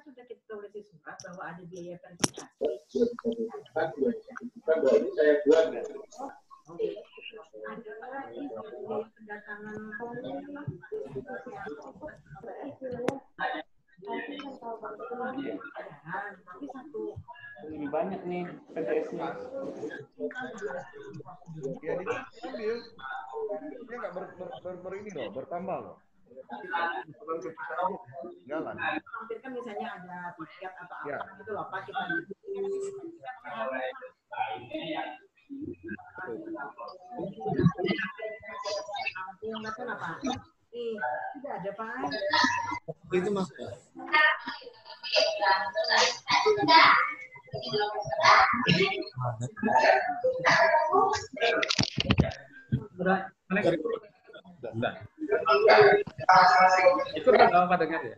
kan sudah kita tulis di surat bahwa ada biaya verifikasi. Saya buat. Oke. Ada lagi biaya kedatangan tapi satu lebih banyak nih PTS-nya. Ya diambil. Dia nggak ini loh, bertambah loh. Jalan. Lampirkan misalnya ada tiket atau apa gitu loh Pak, kita ampun itu apa? Tidak ada Pak. Itu Mas. Itu udah apa dengar ya?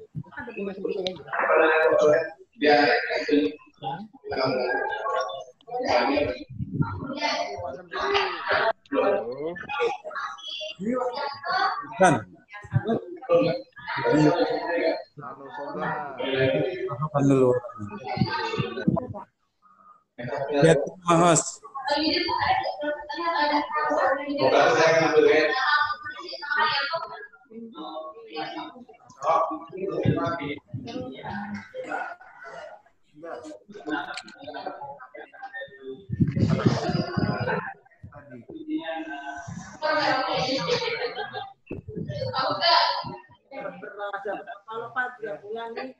Kan? Kan dulu. Lihat Mas. Kalau Pak 3 bulan nih,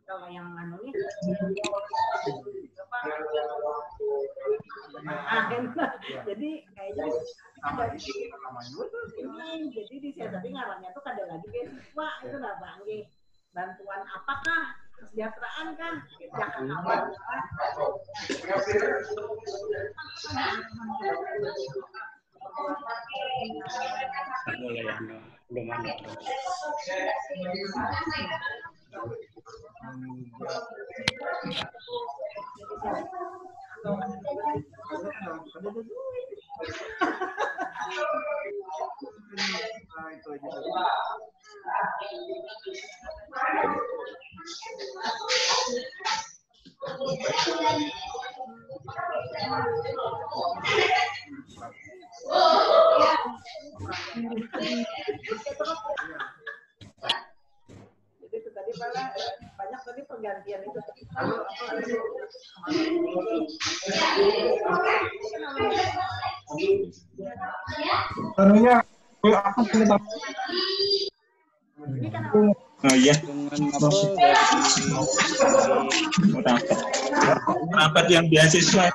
kalau yang anu nih, jadi kayaknya jadi disiasati ngarannya tuh ada lagi beasiswa itu nggak bangge bantuan apakah kesejahteraan kan jangan awal belum ada. Jadi itu tadi banyak tadi pergantian itu. Anunya apa sih? Oh iya. Rapat yang beasiswa.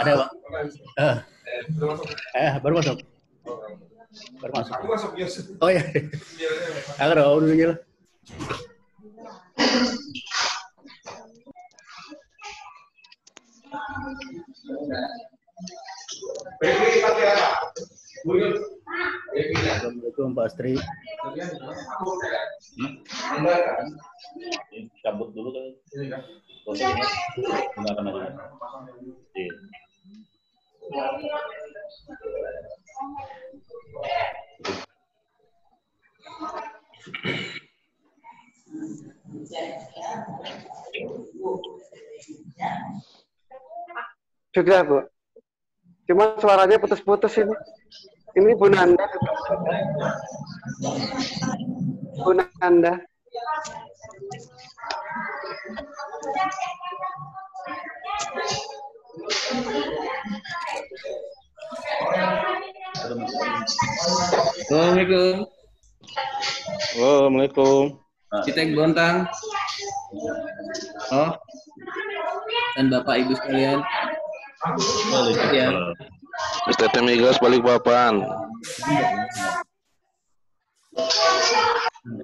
Ada Pak. Baru masuk. Aku masuk biasa. Oh ya. Aku udah dulu ya. Assalamualaikum Pak Astri. Cabut dulu kan. Gunakan aja. Sudah Bu. Cuma suaranya putus-putus ini. Ini Bu Nanda. Bu Nanda. Assalamualaikum. Waalaikumsalam. Citek Bontang. Oh. Dan Bapak Ibu sekalian. Ya. Ustaz Migas Balikpapan. Selamat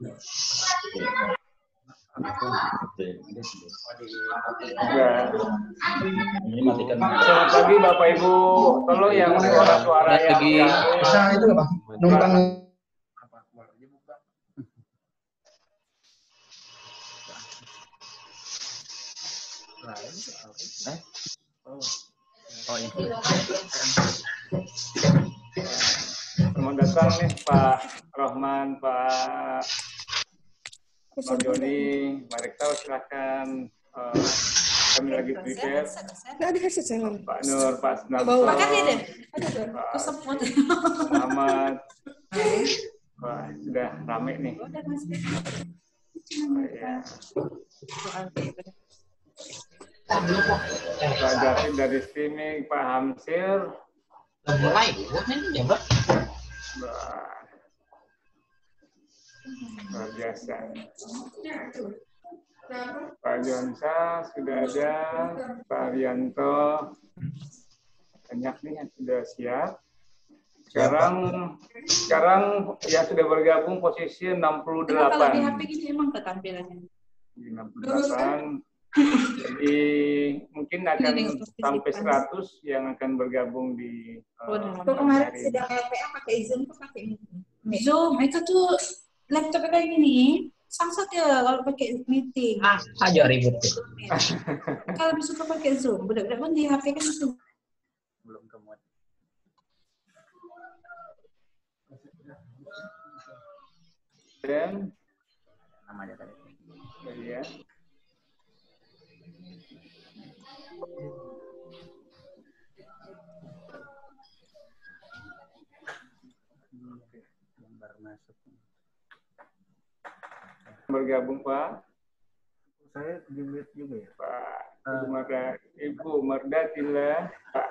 pagi Bapak Ibu. Tolong yang suara-suara yang itu apa? Numpang. Selamat datang nih Pak Rohman, Pak Joni, Pak Rektor silakan. Kami lagi prepare. Pak Nur, Pak Snarto, Pak Ahmad. Wah, sudah rame nih. Oh, ya. Pak David dari streaming, Pak Hamsil. Luar biasa. Pak Jonsa sudah ada, Pak Rianto, banyak nih yang sudah siap. Sekarang ya sudah bergabung posisi 68. Kalau di HP gini emang ketampilannya. 68. Jadi mungkin akan sampai 100 yang akan bergabung di kemarin sedang LPA pakai Zoom pakai Zoom itu tuh laptop kayak gini sangsat ya kalau pakai meeting. Aja ribut. Kalau suka pakai Zoom, budak-budak kan di HP kan itu Belum kemuat. Dan Namanya tadi. ya. Baru masuk. Bergabung Pak. Saya di mute juga ya. Pak Ibu Mardatila, Pak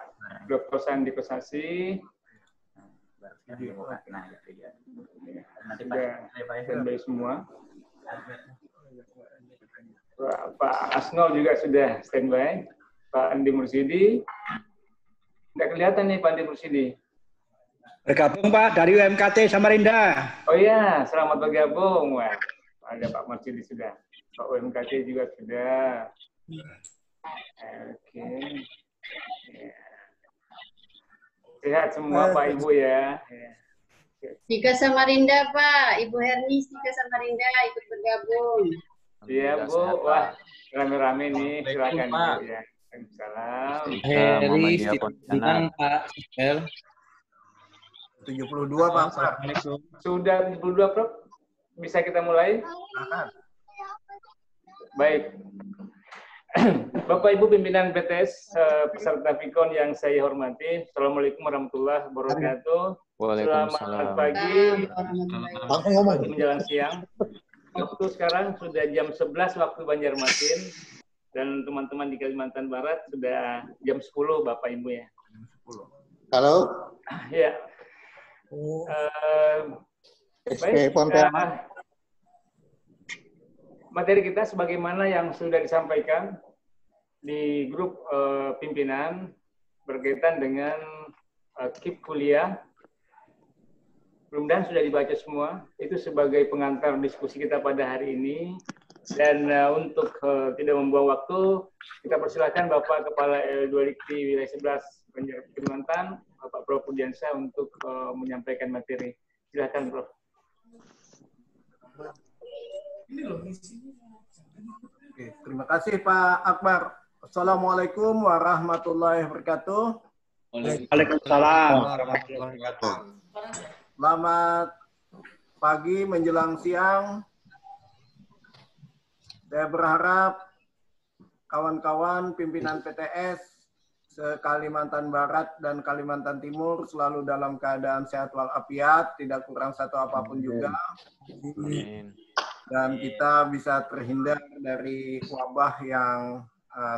Dr. Sandi Kosasi. Nah, itu ya. Nanti Sudah standby semua. Pak Asnol juga sudah standby. Pak Andi Mursidi. Tidak kelihatan nih Pak Andi Mursidi. Bergabung Pak dari UMKT Samarinda. Oh iya, selamat bergabung. Wah, ada Pak Mursidi sudah. Pak UMKT juga sudah. Oke. Ya. Sehat semua Pak Ibu ya. Sika Samarinda Pak, Ibu Herni Sika Samarinda ikut bergabung. Iya Bu, wah rame-rame nih, silakan Bu ya. Waalaikumsalam. Heri, Sinan, Pak Sel. 72 Pak. Sudah 72 Prof? Bisa kita mulai? Baik. Bapak Ibu pimpinan PTS, peserta Vikon yang saya hormati, Assalamualaikum warahmatullahi wabarakatuh. Selamat pagi, menjelang siang. Waktu sekarang sudah jam 11 waktu Banjarmasin, dan teman-teman di Kalimantan Barat sudah jam 10 Bapak Ibu ya. Halo. Ya. Baik, materi kita sebagaimana yang sudah disampaikan di grup pimpinan berkaitan dengan KIP kuliah. Mudah-mudahan sudah dibaca semua. Itu sebagai pengantar diskusi kita pada hari ini. Dan untuk tidak membuang waktu, kita persilakan Bapak Kepala L2 Dikti Wilayah 11 Kalimantan, Bapak Prof. Pudiansyah untuk menyampaikan materi. Silakan Prof. Oke, terima kasih Pak Akbar. Assalamualaikum warahmatullahi wabarakatuh. Waalaikumsalam. Selamat pagi menjelang siang. Saya berharap kawan-kawan pimpinan PTS se-Kalimantan Barat dan Kalimantan Timur selalu dalam keadaan sehat walafiat, tidak kurang satu apapun juga. Dan kita bisa terhindar dari wabah yang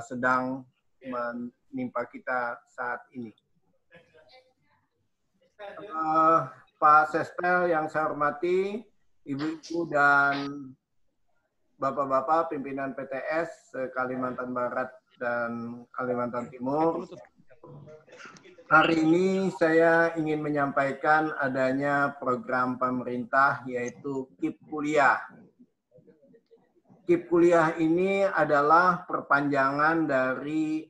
sedang menimpa kita saat ini. Pak Sespel yang saya hormati, Ibu-ibu dan Bapak-bapak pimpinan PTS Kalimantan Barat dan Kalimantan Timur. Hari ini saya ingin menyampaikan adanya program pemerintah yaitu KIP Kuliah. KIP Kuliah ini adalah perpanjangan dari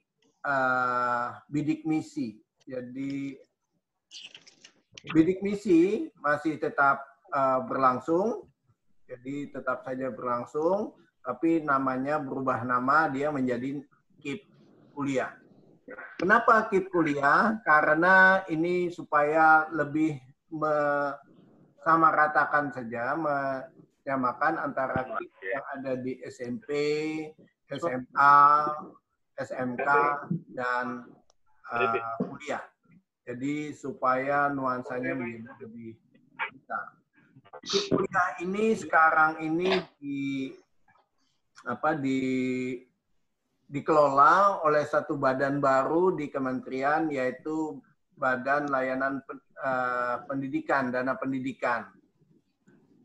bidik misi. Jadi bidik misi masih tetap berlangsung, jadi tetap saja berlangsung, tapi namanya berubah nama, dia menjadi KIP Kuliah. Kenapa KIP Kuliah? Karena ini supaya lebih mensamaratakan saja, menyamakan antara KIP yang ada di SMP, SMA, SMK, dan kuliah. Jadi supaya nuansanya menjadi lebih besar. KIP Kuliah ini sekarang ini dikelola oleh satu badan baru di kementerian, yaitu Badan Layanan Pendidikan, Dana Pendidikan.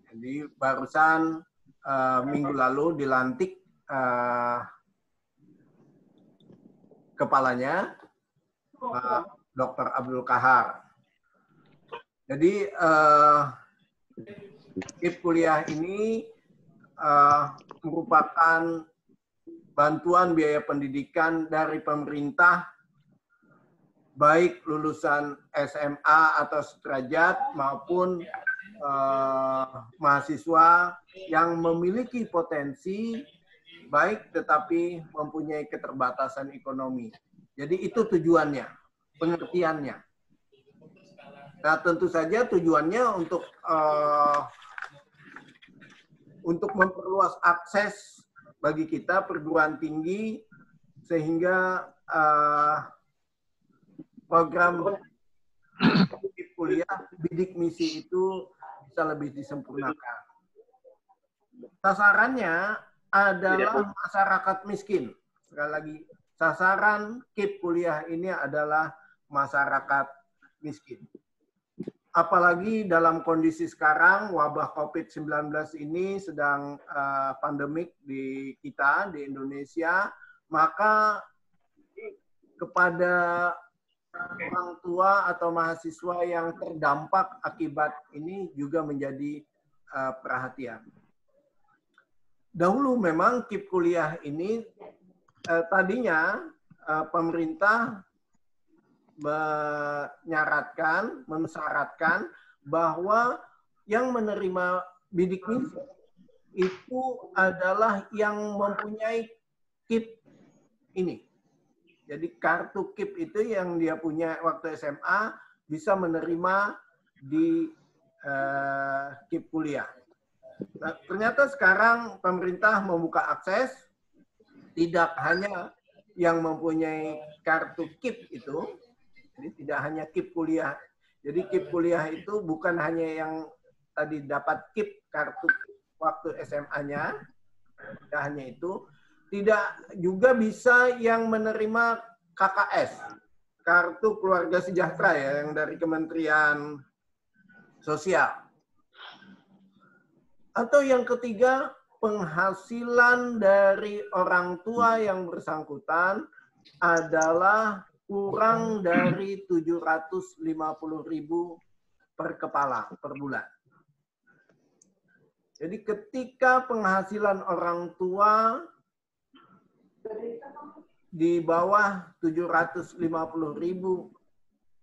Jadi barusan minggu lalu dilantik kepalanya, Dr. Abdul Kahar. Jadi KIP Kuliah ini merupakan bantuan biaya pendidikan dari pemerintah, baik lulusan SMA atau sederajat maupun mahasiswa yang memiliki potensi baik tetapi mempunyai keterbatasan ekonomi. Jadi itu tujuannya, pengertiannya. Nah, tentu saja tujuannya untuk memperluas akses bagi kita perguruan tinggi sehingga program kuliah bidik misi itu bisa lebih disempurnakan. Sasarannya adalah masyarakat miskin. Sekali lagi, sasaran KIP Kuliah ini adalah masyarakat miskin. Apalagi dalam kondisi sekarang wabah COVID-19 ini sedang pandemik di kita, di Indonesia, maka kepada orang tua atau mahasiswa yang terdampak akibat ini juga menjadi perhatian. Dahulu memang KIP Kuliah ini tadinya pemerintah mensyaratkan bahwa yang menerima bidik misi itu adalah yang mempunyai KIP ini. Jadi kartu KIP itu yang dia punya waktu SMA bisa menerima di KIP Kuliah. Nah, ternyata sekarang pemerintah membuka akses, tidak hanya yang mempunyai kartu KIP itu, jadi tidak hanya KIP Kuliah. Jadi KIP Kuliah itu bukan hanya yang tadi dapat KIP kartu waktu SMA-nya, tidak hanya itu, tidak juga bisa yang menerima KKS, Kartu Keluarga Sejahtera ya, yang dari Kementerian Sosial. Atau yang ketiga, penghasilan dari orang tua yang bersangkutan adalah kurang dari 750.000 per kepala per bulan. Jadi ketika penghasilan orang tua di bawah 750.000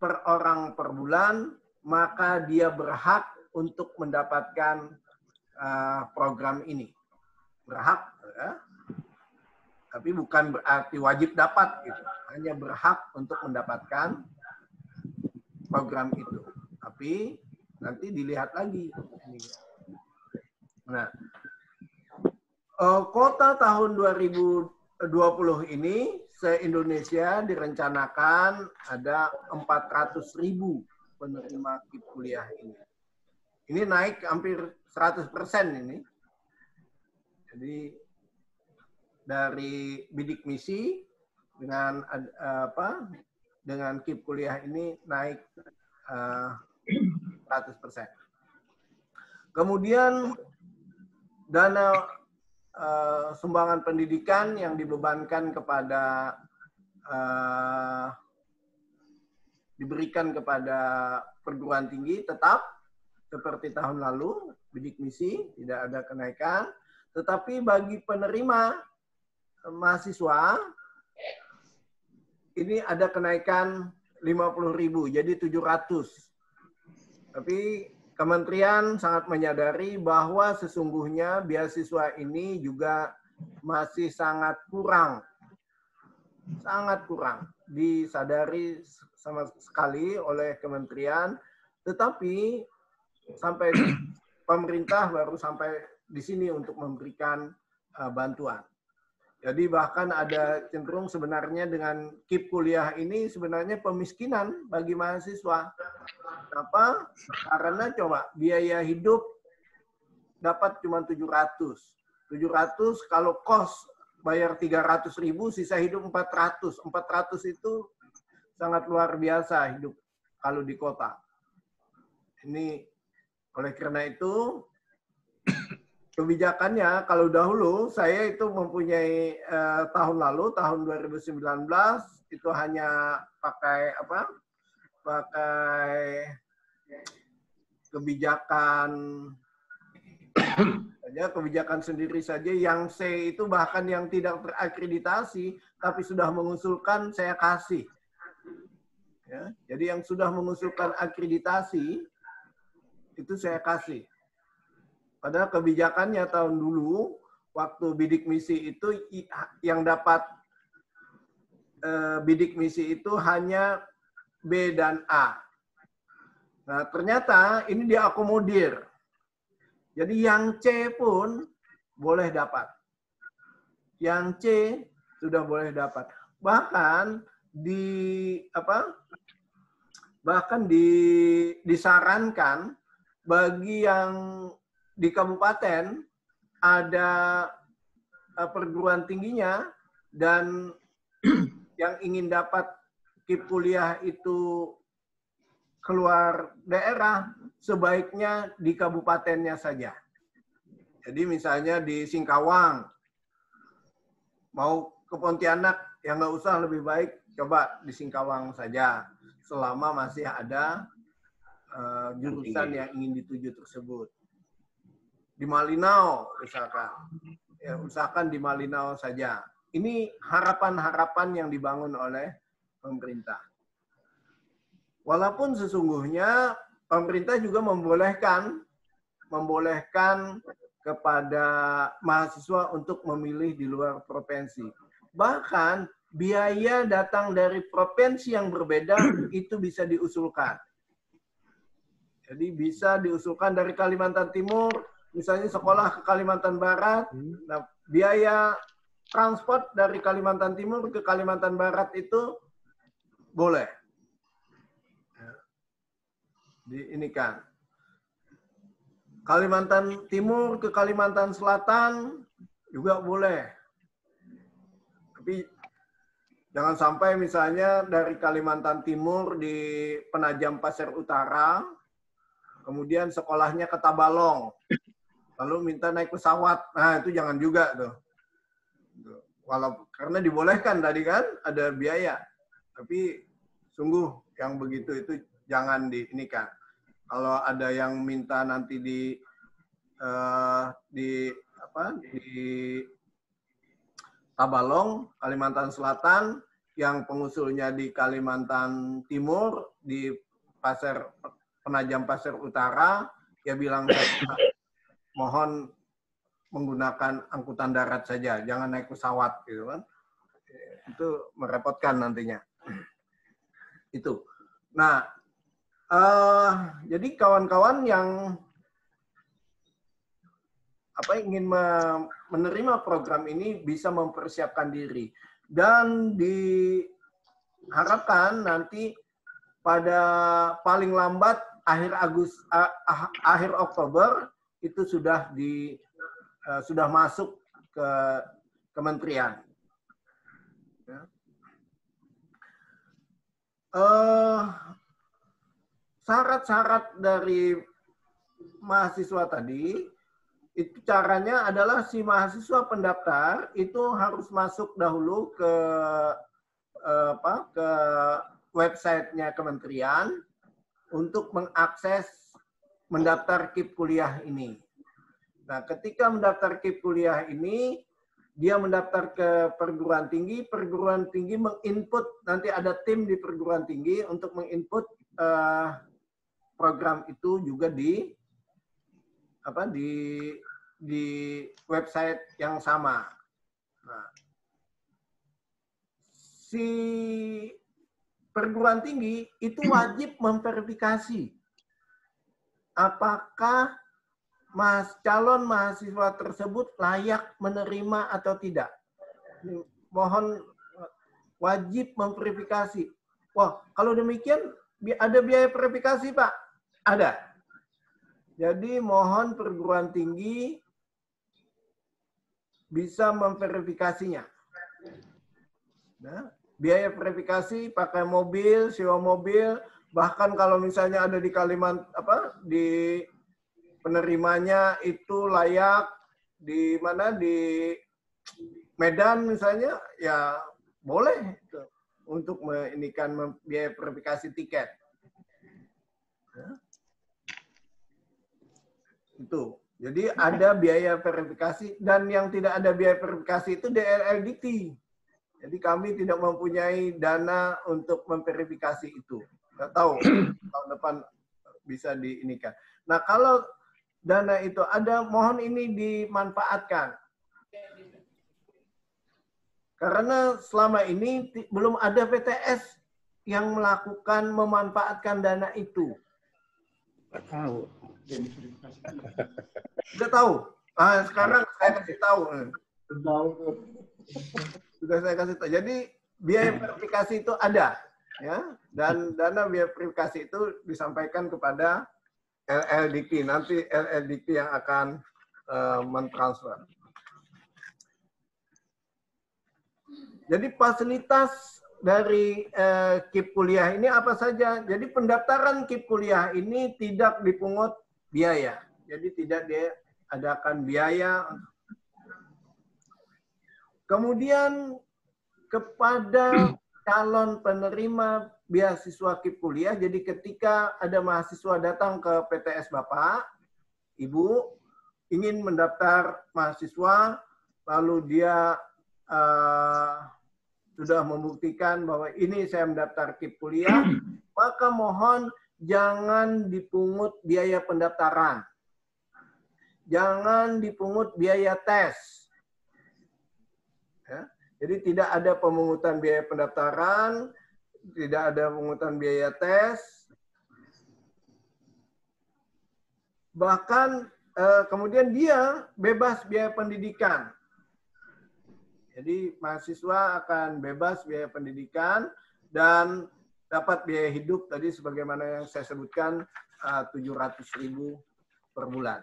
per orang per bulan, maka dia berhak untuk mendapatkan program ini. Berhak, ya. Tapi bukan berarti wajib dapat, gitu. Hanya berhak untuk mendapatkan program itu. Tapi nanti dilihat lagi. Nah, kuota tahun 2020 ini se-Indonesia direncanakan ada 400.000 penerima KIP Kuliah ini. Ini naik hampir 100% ini. Jadi dari bidik misi dengan dengan KIP Kuliah ini naik 100%. Kemudian dana sumbangan pendidikan yang dibebankan kepada diberikan kepada perguruan tinggi tetap seperti tahun lalu, bidik misi tidak ada kenaikan, tetapi bagi penerima mahasiswa ini ada kenaikan 50.000 jadi 700. Tapi kementerian sangat menyadari bahwa sesungguhnya beasiswa ini juga masih sangat kurang. Sangat kurang. Disadari sama sekali oleh kementerian, tetapi sampai pemerintah baru sampai di sini untuk memberikan bantuan. Jadi bahkan ada cenderung sebenarnya dengan KIP kuliah ini sebenarnya pemiskinan bagi mahasiswa. Kenapa? Karena coba biaya hidup dapat cuma 700. 700 kalau kos bayar 300.000, sisa hidup 400. 400 itu sangat luar biasa hidup kalau di kota. Ini oleh karena itu kebijakannya, kalau dahulu saya itu mempunyai tahun lalu, tahun 2019 itu hanya pakai apa? Pakai kebijakan saja, kebijakan sendiri saja. Yang C itu bahkan yang tidak terakreditasi, tapi sudah mengusulkan saya kasih. Ya, jadi yang sudah mengusulkan akreditasi itu saya kasih. Padahal kebijakannya tahun dulu, waktu bidik misi itu yang dapat bidik misi itu hanya B dan A. Nah, ternyata ini diakomodir. Jadi yang C pun boleh dapat. Yang C sudah boleh dapat. Bahkan disarankan bagi yang di kabupaten ada perguruan tingginya dan yang ingin dapat KIP kuliah itu keluar daerah, sebaiknya di kabupatennya saja. Jadi misalnya di Singkawang, mau ke Pontianak, ya nggak usah, lebih baik coba di Singkawang saja, selama masih ada jurusan yang ingin dituju tersebut. Di Malinau misalkan, ya usahakan di Malinau saja. Ini harapan-harapan yang dibangun oleh pemerintah. Walaupun sesungguhnya pemerintah juga membolehkan kepada mahasiswa untuk memilih di luar provinsi. Bahkan biaya datang dari provinsi yang berbeda itu bisa diusulkan. Jadi bisa diusulkan dari Kalimantan Timur, misalnya sekolah ke Kalimantan Barat, nah, biaya transport dari Kalimantan Timur ke Kalimantan Barat itu boleh. Ini kan. Kalimantan Timur ke Kalimantan Selatan juga boleh. Tapi jangan sampai misalnya dari Kalimantan Timur di Penajam Pasir Utara, kemudian sekolahnya ke Tabalong, lalu minta naik pesawat. Nah, itu jangan juga tuh. Walaupun karena dibolehkan tadi kan ada biaya, tapi sungguh yang begitu itu jangan diinikan. Kalau ada yang minta nanti di Tabalong, Kalimantan Selatan, yang pengusulnya di Kalimantan Timur, di Penajam Pasir Utara, ya bilang mohon menggunakan angkutan darat saja, jangan naik pesawat gitu kan. Itu merepotkan nantinya. Itu. Nah, jadi kawan-kawan yang ingin menerima program ini bisa mempersiapkan diri, dan diharapkan nanti pada paling lambat akhir Oktober itu sudah masuk ke kementerian. Syarat-syarat dari mahasiswa tadi, itu caranya adalah si mahasiswa pendaftar itu harus masuk dahulu ke websitenya kementerian untuk mengakses mendaftar KIP kuliah ini. Nah, ketika mendaftar KIP kuliah ini, dia mendaftar ke perguruan tinggi menginput, nanti ada tim di perguruan tinggi untuk menginput program itu juga di website yang sama. Nah, si perguruan tinggi itu wajib memverifikasi apakah calon mahasiswa tersebut layak menerima atau tidak. Mohon wajib memverifikasi. Wah, kalau demikian ada biaya verifikasi, Pak? Ada. Jadi mohon perguruan tinggi bisa memverifikasinya. Nah, biaya verifikasi pakai mobil, sewa mobil, bahkan kalau misalnya ada di di penerimanya itu layak di mana, di Medan misalnya, ya boleh untuk menginikan biaya verifikasi tiket. Ya. Itu. Jadi ada biaya verifikasi, dan yang tidak ada biaya verifikasi itu DLLDT. Jadi kami tidak mempunyai dana untuk memverifikasi itu. Nggak tahu tahun depan bisa diinikan. Nah, kalau dana itu ada, mohon ini dimanfaatkan. Karena selama ini belum ada PTS yang memanfaatkan dana itu. Nggak tahu. Sudah tahu? Ah, sekarang saya kasih tahu. Sudah saya kasih tahu. Jadi biaya verifikasi itu ada, ya, dan dana biaya verifikasi itu disampaikan kepada LLDT. Nanti LLDT yang akan mentransfer. Jadi fasilitas dari KIP kuliah ini apa saja? Jadi pendaftaran KIP kuliah ini tidak dipungut biaya. Jadi tidak diadakan biaya. Kemudian kepada calon penerima beasiswa KIP kuliah, jadi ketika ada mahasiswa datang ke PTS Bapak, Ibu, ingin mendaftar mahasiswa, lalu dia sudah membuktikan bahwa ini saya mendaftar KIP kuliah, maka mohon jangan dipungut biaya pendaftaran. Jangan dipungut biaya tes. Ya, jadi tidak ada pemungutan biaya pendaftaran, tidak ada pemungutan biaya tes. Bahkan kemudian dia bebas biaya pendidikan. Jadi mahasiswa akan bebas biaya pendidikan dan dapat biaya hidup tadi sebagaimana yang saya sebutkan 700.000 per bulan.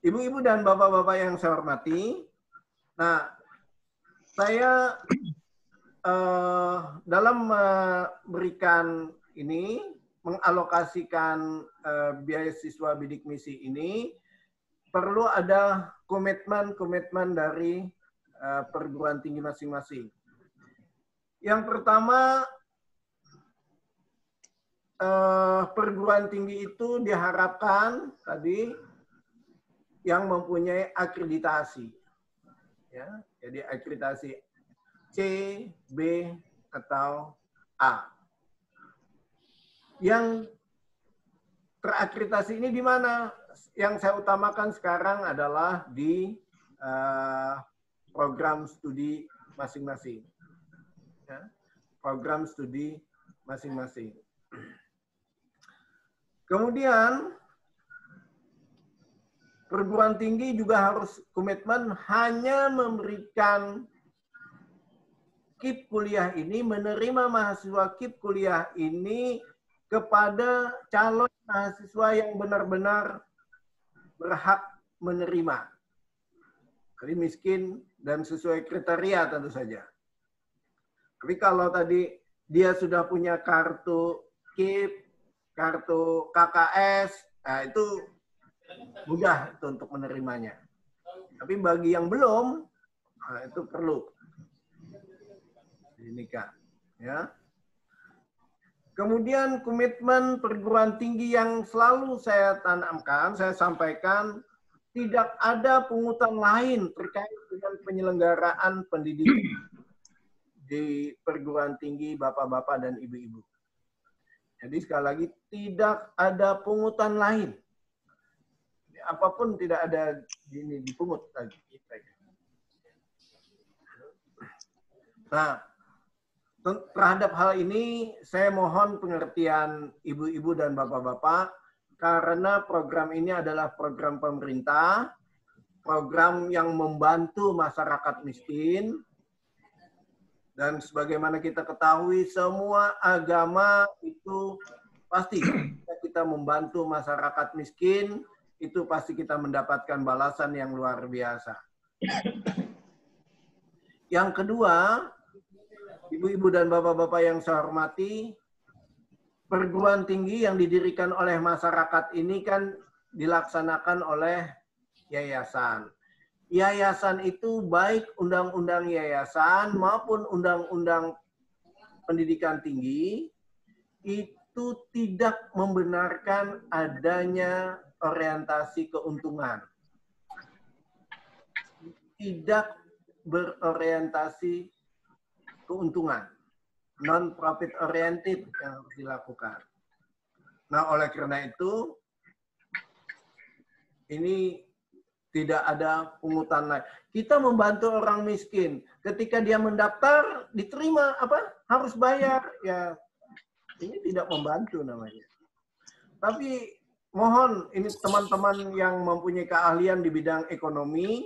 Ibu-ibu dan bapak-bapak yang saya hormati, nah saya dalam memberikan ini, mengalokasikan beasiswa bidik misi ini, perlu ada komitmen dari perguruan tinggi masing-masing. Yang pertama, perguruan tinggi itu diharapkan tadi yang mempunyai akreditasi. Ya, jadi akreditasi C, B, atau A. Yang terakreditasi ini di mana? Yang saya utamakan sekarang adalah di program studi masing-masing. Ya, program studi masing-masing. Kemudian, perguruan tinggi juga harus komitmen hanya memberikan KIP kuliah ini, menerima mahasiswa KIP kuliah ini kepada calon mahasiswa yang benar-benar berhak menerima. Jadi miskin dan sesuai kriteria tentu saja. Tapi kalau tadi dia sudah punya kartu KIP, kartu KKS, nah itu mudah itu untuk menerimanya. Tapi bagi yang belum, nah itu perlu dinikah. Ya. Kemudian komitmen perguruan tinggi yang selalu saya tanamkan, saya sampaikan, tidak ada pungutan lain terkait dengan penyelenggaraan pendidikan di perguruan tinggi bapak-bapak dan ibu-ibu. Jadi sekali lagi, tidak ada pungutan lain. Apapun tidak ada ini dipungut lagi. Nah, terhadap hal ini saya mohon pengertian ibu-ibu dan bapak-bapak karena program ini adalah program pemerintah, program yang membantu masyarakat miskin, dan sebagaimana kita ketahui semua agama itu pasti kita membantu masyarakat miskin, itu pasti kita mendapatkan balasan yang luar biasa. Yang kedua, ibu-ibu dan bapak-bapak yang saya hormati, perguruan tinggi yang didirikan oleh masyarakat ini kan dilaksanakan oleh yayasan. Yayasan itu baik undang-undang yayasan maupun undang-undang pendidikan tinggi itu tidak membenarkan adanya orientasi keuntungan. Tidak berorientasi keuntungan. Non-profit oriented yang harus dilakukan. Nah, oleh karena itu, ini tidak ada pungutan lain. Kita membantu orang miskin. Ketika dia mendaftar, diterima apa? Harus bayar. Ya, ini tidak membantu namanya. Tapi mohon ini teman-teman yang mempunyai keahlian di bidang ekonomi,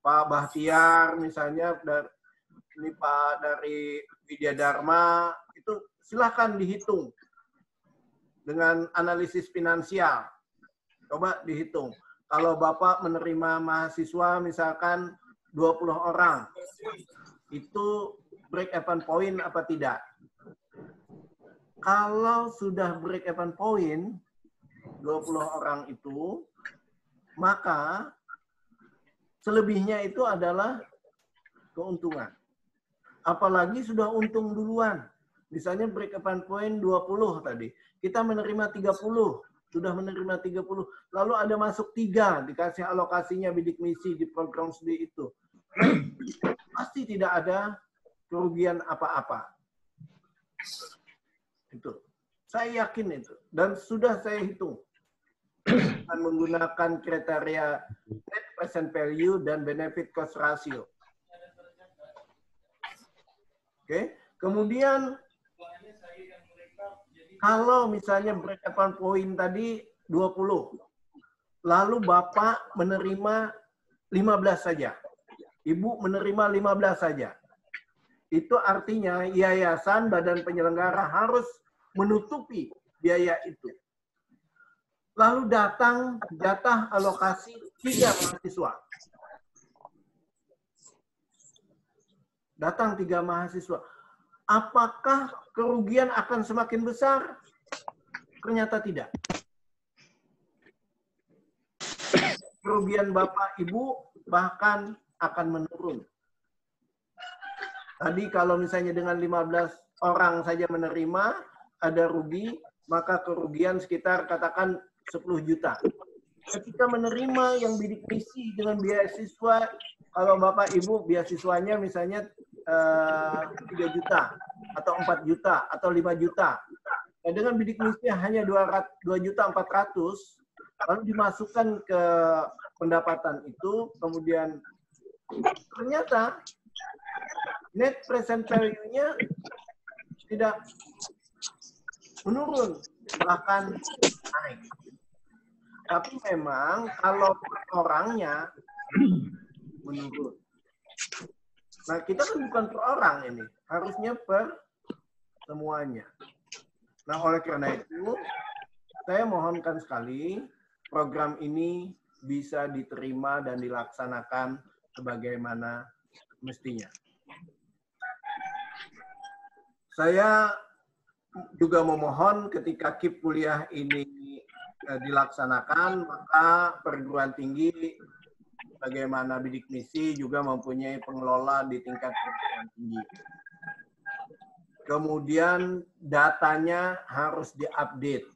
Pak Bahtiar misalnya, ini Pak dari Widya Dharma, itu silahkan dihitung dengan analisis finansial. Coba dihitung. Kalau Bapak menerima mahasiswa misalkan 20 orang, itu break even point apa tidak? Kalau sudah break even point, 20 orang itu, maka selebihnya itu adalah keuntungan. Apalagi sudah untung duluan. Misalnya break even point 20 tadi. Kita menerima 30. Sudah menerima 30. Lalu ada masuk 3. Dikasih alokasinya bidik misi di program studi itu. Pasti tidak ada kerugian apa-apa. Itu. Saya yakin itu. Dan sudah saya hitung. Dengan menggunakan kriteria net present value dan benefit cost ratio. Oke, kemudian kalau misalnya break even point tadi 20, lalu Bapak menerima 15 saja, Ibu menerima 15 saja, itu artinya yayasan badan penyelenggara harus menutupi biaya itu. Lalu datang jatah alokasi 3 mahasiswa. Datang 3 mahasiswa. Apakah kerugian akan semakin besar? Ternyata tidak. Kerugian Bapak Ibu bahkan akan menurun. Tadi kalau misalnya dengan 15 orang saja menerima, ada rugi, maka kerugian sekitar katakan 10 juta. Ketika menerima yang bidik misi dengan beasiswa, kalau Bapak Ibu beasiswanya misalnya 3 juta, atau 4 juta, atau 5 juta. Nah, dengan bidik misi hanya 2.400.000, lalu dimasukkan ke pendapatan itu, kemudian ternyata net present value-nya tidak menurun, bahkan naik. Tapi memang kalau orangnya menurun. Nah, kita kan bukan per orang ini, harusnya per semuanya. Nah, oleh karena itu, saya mohonkan sekali program ini bisa diterima dan dilaksanakan sebagaimana mestinya. Saya juga memohon ketika KIP kuliah ini dilaksanakan, maka perguruan tinggi bagaimana bidik misi juga mempunyai pengelola di tingkat perguruan tinggi. Kemudian datanya harus diupdate.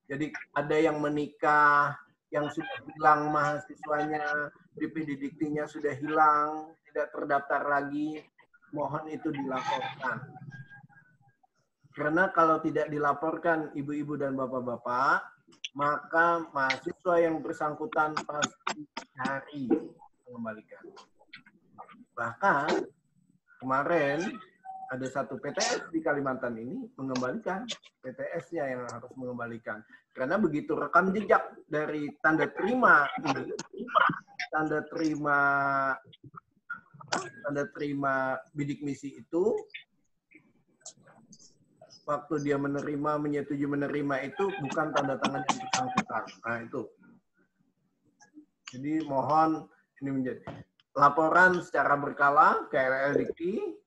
Jadi ada yang menikah, yang sudah hilang mahasiswanya, DPD Diktinya sudah hilang, tidak terdaftar lagi, mohon itu dilaporkan. Karena kalau tidak dilaporkan ibu-ibu dan bapak-bapak, maka mahasiswa yang bersangkutan pasti cari mengembalikan. Bahkan kemarin ada satu PTS di Kalimantan ini mengembalikan, PTS-nya yang harus mengembalikan. Karena begitu rekam jejak dari tanda terima ini, tanda terima bidik misi itu, waktu dia menerima, menyetujui menerima itu bukan tanda tangan yang bersangkutan. Nah itu. Jadi mohon ini menjadi laporan secara berkala ke RL Dikti,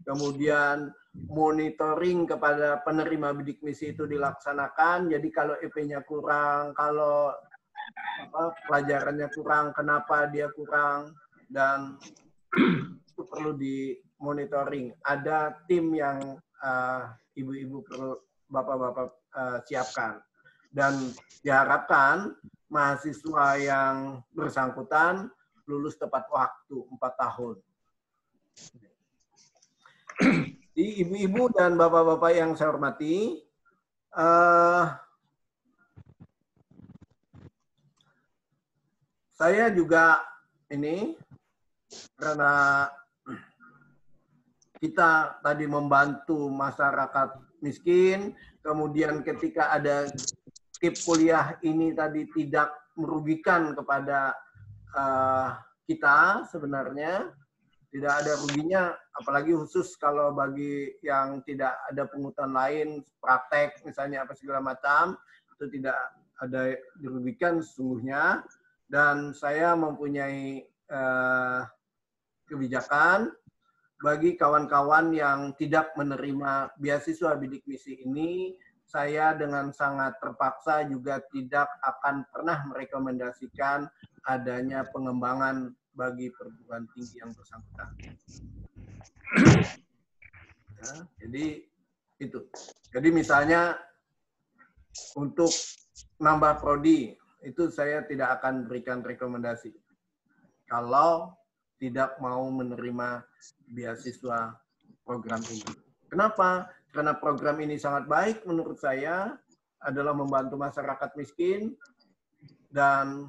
kemudian monitoring kepada penerima bidik misi itu dilaksanakan. Jadi kalau EP-nya kurang, kalau pelajarannya kurang, kenapa dia kurang, dan itu perlu dimonitoring. Ada tim yang ibu-ibu perlu bapak-bapak siapkan. Dan diharapkan mahasiswa yang bersangkutan lulus tepat waktu 4 tahun. Jadi ibu-ibu dan bapak-bapak yang saya hormati, saya juga ini karena kita tadi membantu masyarakat miskin, kemudian ketika ada skip kuliah ini tadi tidak merugikan kepada kita sebenarnya, tidak ada ruginya, apalagi khusus kalau bagi yang tidak ada pungutan lain, praktek misalnya apa segala macam, itu tidak ada dirugikan sesungguhnya. Dan saya mempunyai kebijakan bagi kawan-kawan yang tidak menerima beasiswa bidik misi ini, saya dengan sangat terpaksa juga tidak akan pernah merekomendasikan adanya pengembangan bagi perguruan tinggi yang bersangkutan. Ya, jadi itu. Jadi misalnya untuk nambah prodi, itu saya tidak akan berikan rekomendasi. Kalau tidak mau menerima beasiswa program ini. Kenapa? Karena program ini sangat baik menurut saya, adalah membantu masyarakat miskin, dan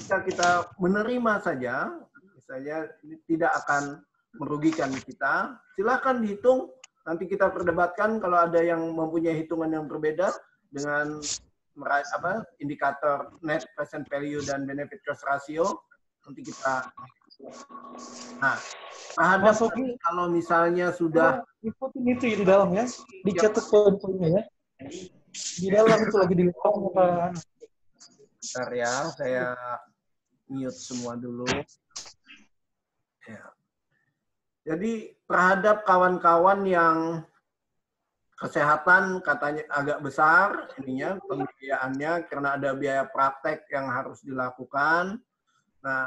jika kita menerima saja, misalnya tidak akan merugikan kita, silakan dihitung, nanti kita perdebatkan kalau ada yang mempunyai hitungan yang berbeda dengan indikator net present value dan benefit cost ratio, nanti kita. Nah, kalau misalnya sudah ikutin itu di dalam ya, dicatat poin-poinnya ya. Di dalam itu lagi di luar. Bentar ya, saya mute semua dulu. Ya. Jadi terhadap kawan-kawan yang kesehatan katanya agak besar ininya pembiayaannya karena ada biaya praktek yang harus dilakukan. Nah,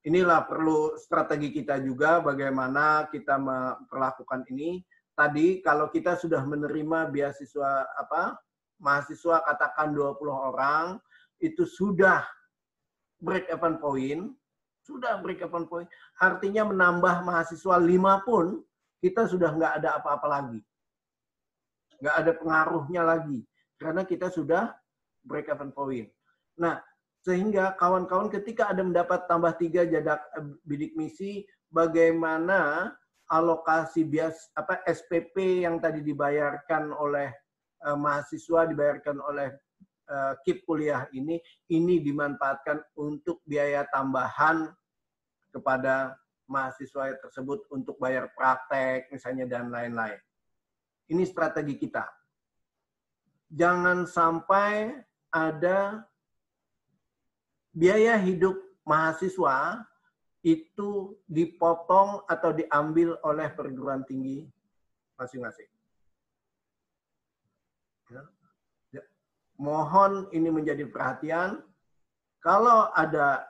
inilah perlu strategi kita juga bagaimana kita memperlakukan ini. Tadi kalau kita sudah menerima beasiswa mahasiswa katakan 20 orang, itu sudah break even point, artinya menambah mahasiswa 5 pun kita sudah nggak ada apa-apa lagi. Nggak ada pengaruhnya lagi karena kita sudah break even point. Nah, sehingga kawan-kawan ketika ada mendapat tambah 3 jadak bidik misi, bagaimana alokasi SPP yang tadi dibayarkan oleh mahasiswa, dibayarkan oleh KIP kuliah ini dimanfaatkan untuk biaya tambahan kepada mahasiswa tersebut untuk bayar praktek misalnya dan lain-lain. Ini strategi kita. Jangan sampai ada biaya hidup mahasiswa itu dipotong atau diambil oleh perguruan tinggi masing-masing. Ya. Mohon ini menjadi perhatian. Kalau ada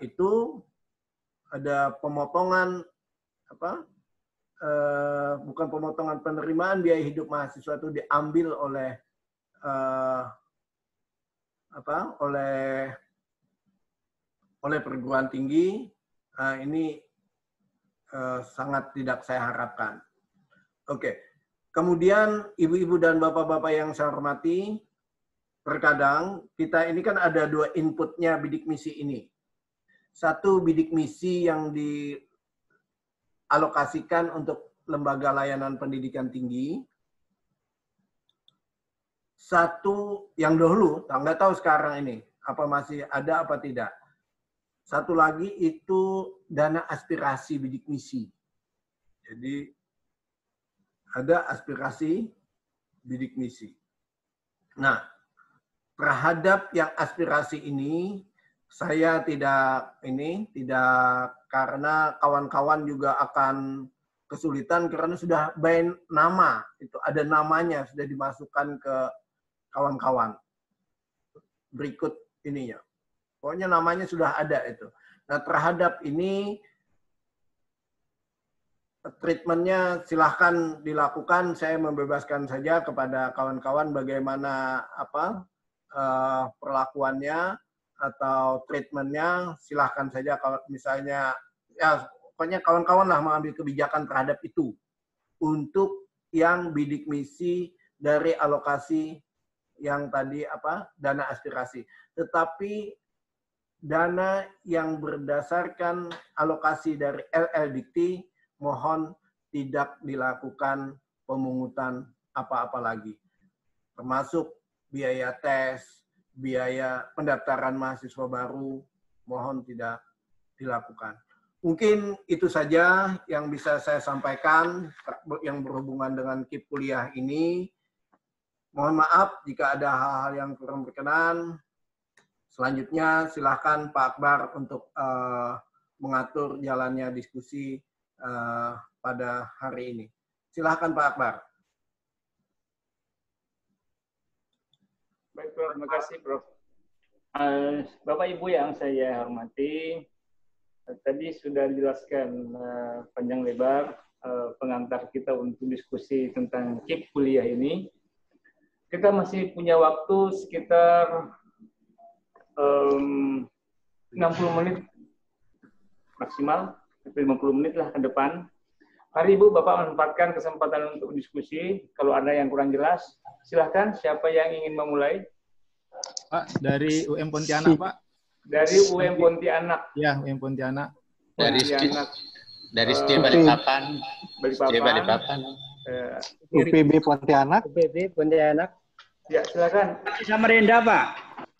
pemotongan bukan pemotongan, penerimaan biaya hidup mahasiswa itu diambil oleh oleh perguruan tinggi, ini sangat tidak saya harapkan. Oke. Kemudian ibu-ibu dan bapak-bapak yang saya hormati, terkadang kita ini kan ada 2 inputnya bidik misi ini. Satu, bidik misi yang dialokasikan untuk lembaga layanan pendidikan tinggi. Satu yang dahulu, nggak tahu sekarang ini, apa masih ada apa tidak. Satu lagi itu dana aspirasi bidik misi. Jadi ada aspirasi bidik misi. Nah, terhadap yang aspirasi ini, saya tidak karena kawan-kawan juga akan kesulitan karena sudah by nama, itu ada namanya sudah dimasukkan ke kawan-kawan. Berikut ininya. Pokoknya namanya sudah ada itu. Nah, terhadap ini treatmentnya silahkan dilakukan. Saya membebaskan saja kepada kawan-kawan bagaimana perlakuannya atau treatmentnya. Silahkan saja kalau misalnya ya pokoknya kawan-kawan lah mengambil kebijakan terhadap itu untuk yang bidik misi dari alokasi yang tadi dana aspirasi. Tetapi dana yang berdasarkan alokasi dari LLDT mohon tidak dilakukan pemungutan apa-apa lagi. Termasuk biaya tes, biaya pendaftaran mahasiswa baru, mohon tidak dilakukan. Mungkin itu saja yang bisa saya sampaikan yang berhubungan dengan KIP kuliah ini. Mohon maaf jika ada hal-hal yang kurang berkenan. Selanjutnya silakan Pak Akbar untuk mengatur jalannya diskusi pada hari ini. Silahkan Pak Akbar. Baik, Prof. Terima kasih, Prof. Bapak Ibu yang saya hormati, tadi sudah dijelaskan panjang lebar pengantar kita untuk diskusi tentang KIP kuliah ini. Kita masih punya waktu sekitar 60 menit maksimal. 50 menit lah ke depan. Mari Ibu, Bapak manfaatkan kesempatan untuk diskusi. Kalau ada yang kurang jelas, silahkan. Siapa yang ingin memulai? Pak, dari UM Pontianak, Pak. Dari UM Pontianak. Ya, UM Pontianak. Dari Setia Balikpapan. UPB Pontianak. UPB Pontianak. Ya, silakan. Samarinda, Pak.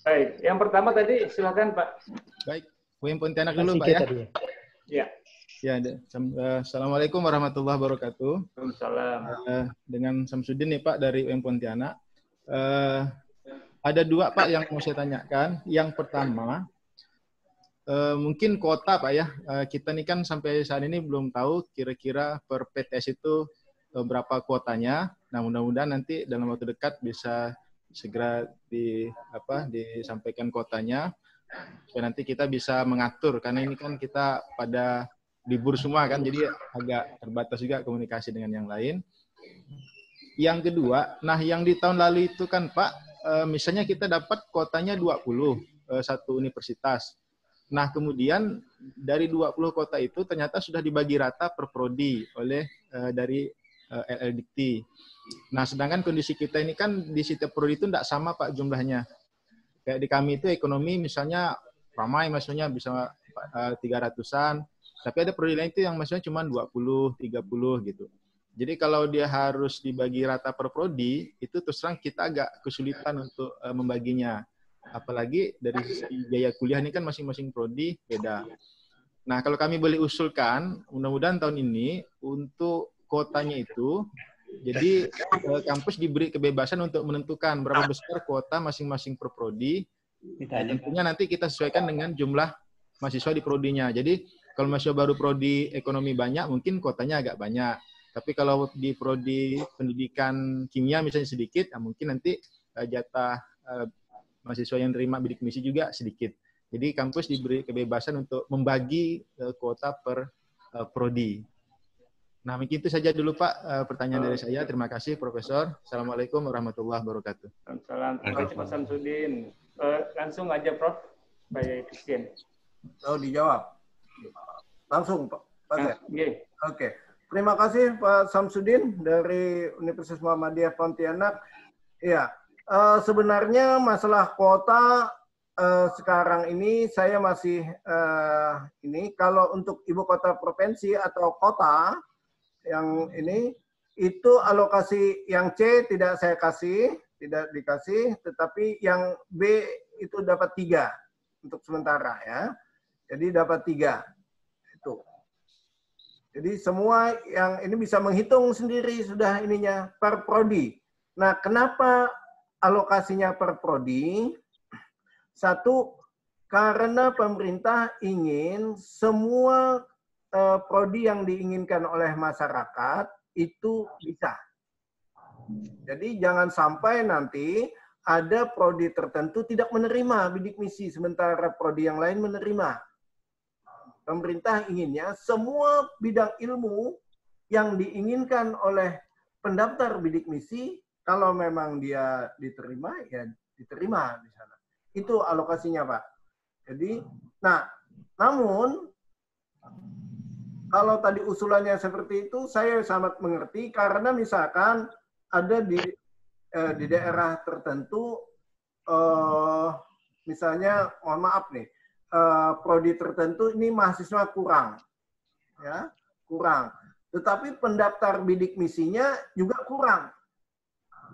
Baik, yang pertama tadi silakan, Pak. Baik, UM Pontianak dulu, Pak ya. Ya. Ya, Assalamualaikum warahmatullahi wabarakatuh. Waalaikumsalam. Dengan Samsudin nih Pak dari UM Pontianak. Ada 2 Pak yang mau saya tanyakan. Yang pertama, mungkin kuota Pak ya. Kita nih kan sampai saat ini belum tahu kira-kira per PTS itu berapa kuotanya. Nah, mudah-mudahan nanti dalam waktu dekat bisa segera disampaikan kuotanya. Supaya nanti kita bisa mengatur. Karena ini kan kita pada libur semua kan, jadi agak terbatas juga komunikasi dengan yang lain. Yang kedua, nah yang di tahun lalu itu kan Pak, misalnya kita dapat kuotanya 20, satu universitas. Nah kemudian dari 20 kota itu ternyata sudah dibagi rata per prodi oleh dari LLDT. Nah sedangkan kondisi kita ini kan di setiap prodi itu tidak sama Pak jumlahnya. Kayak di kami itu ekonomi misalnya ramai maksudnya bisa 300-an. Tapi ada prodi lain itu yang maksudnya cuma 20, 30 gitu. Jadi kalau dia harus dibagi rata per prodi, itu terus terang kita agak kesulitan untuk membaginya. Apalagi dari biaya kuliah ini kan masing-masing prodi beda. Nah kalau kami boleh usulkan, mudah-mudahan tahun ini untuk kuotanya itu, jadi kampus diberi kebebasan untuk menentukan berapa besar kuota masing-masing per prodi. Tentunya nanti kita sesuaikan dengan jumlah mahasiswa di prodinya. Jadi kalau mahasiswa baru prodi ekonomi banyak, mungkin kuotanya agak banyak. Tapi kalau di prodi pendidikan kimia misalnya sedikit, ya mungkin nanti jatah mahasiswa yang terima bidik misi juga sedikit. Jadi kampus diberi kebebasan untuk membagi kuota per prodi. Nah, mungkin itu saja dulu Pak pertanyaan dari saya. Terima kasih Profesor. Assalamualaikum warahmatullahi wabarakatuh. Salam. Terima kasih Pak Samsudin. Langsung aja Prof. Supaya efisien. Oh, dijawab. Langsung Pak. Oke. Oke. Terima kasih Pak Samsudin dari Universitas Muhammadiyah Pontianak. Iya, sebenarnya masalah kuota sekarang ini saya masih ini kalau untuk ibu kota provinsi atau kota yang ini itu alokasi yang C tidak saya kasih, tidak dikasih, tetapi yang B itu dapat 3 untuk sementara ya. Jadi dapat 3 itu. Jadi semua yang ini bisa menghitung sendiri sudah ininya per prodi. Nah, kenapa alokasinya per prodi? Satu, karena pemerintah ingin semua prodi yang diinginkan oleh masyarakat itu bisa. Jadi jangan sampai nanti ada prodi tertentu tidak menerima bidik misi, sementara prodi yang lain menerima. Pemerintah inginnya semua bidang ilmu yang diinginkan oleh pendaftar bidik misi, kalau memang dia diterima, ya diterima di sana. Itu alokasinya, Pak. Jadi, nah, namun kalau tadi usulannya seperti itu, saya sangat mengerti karena misalkan ada di daerah tertentu, misalnya, mohon maaf nih, prodi tertentu ini mahasiswa kurang, ya, kurang. Tetapi pendaftar bidik misinya juga kurang.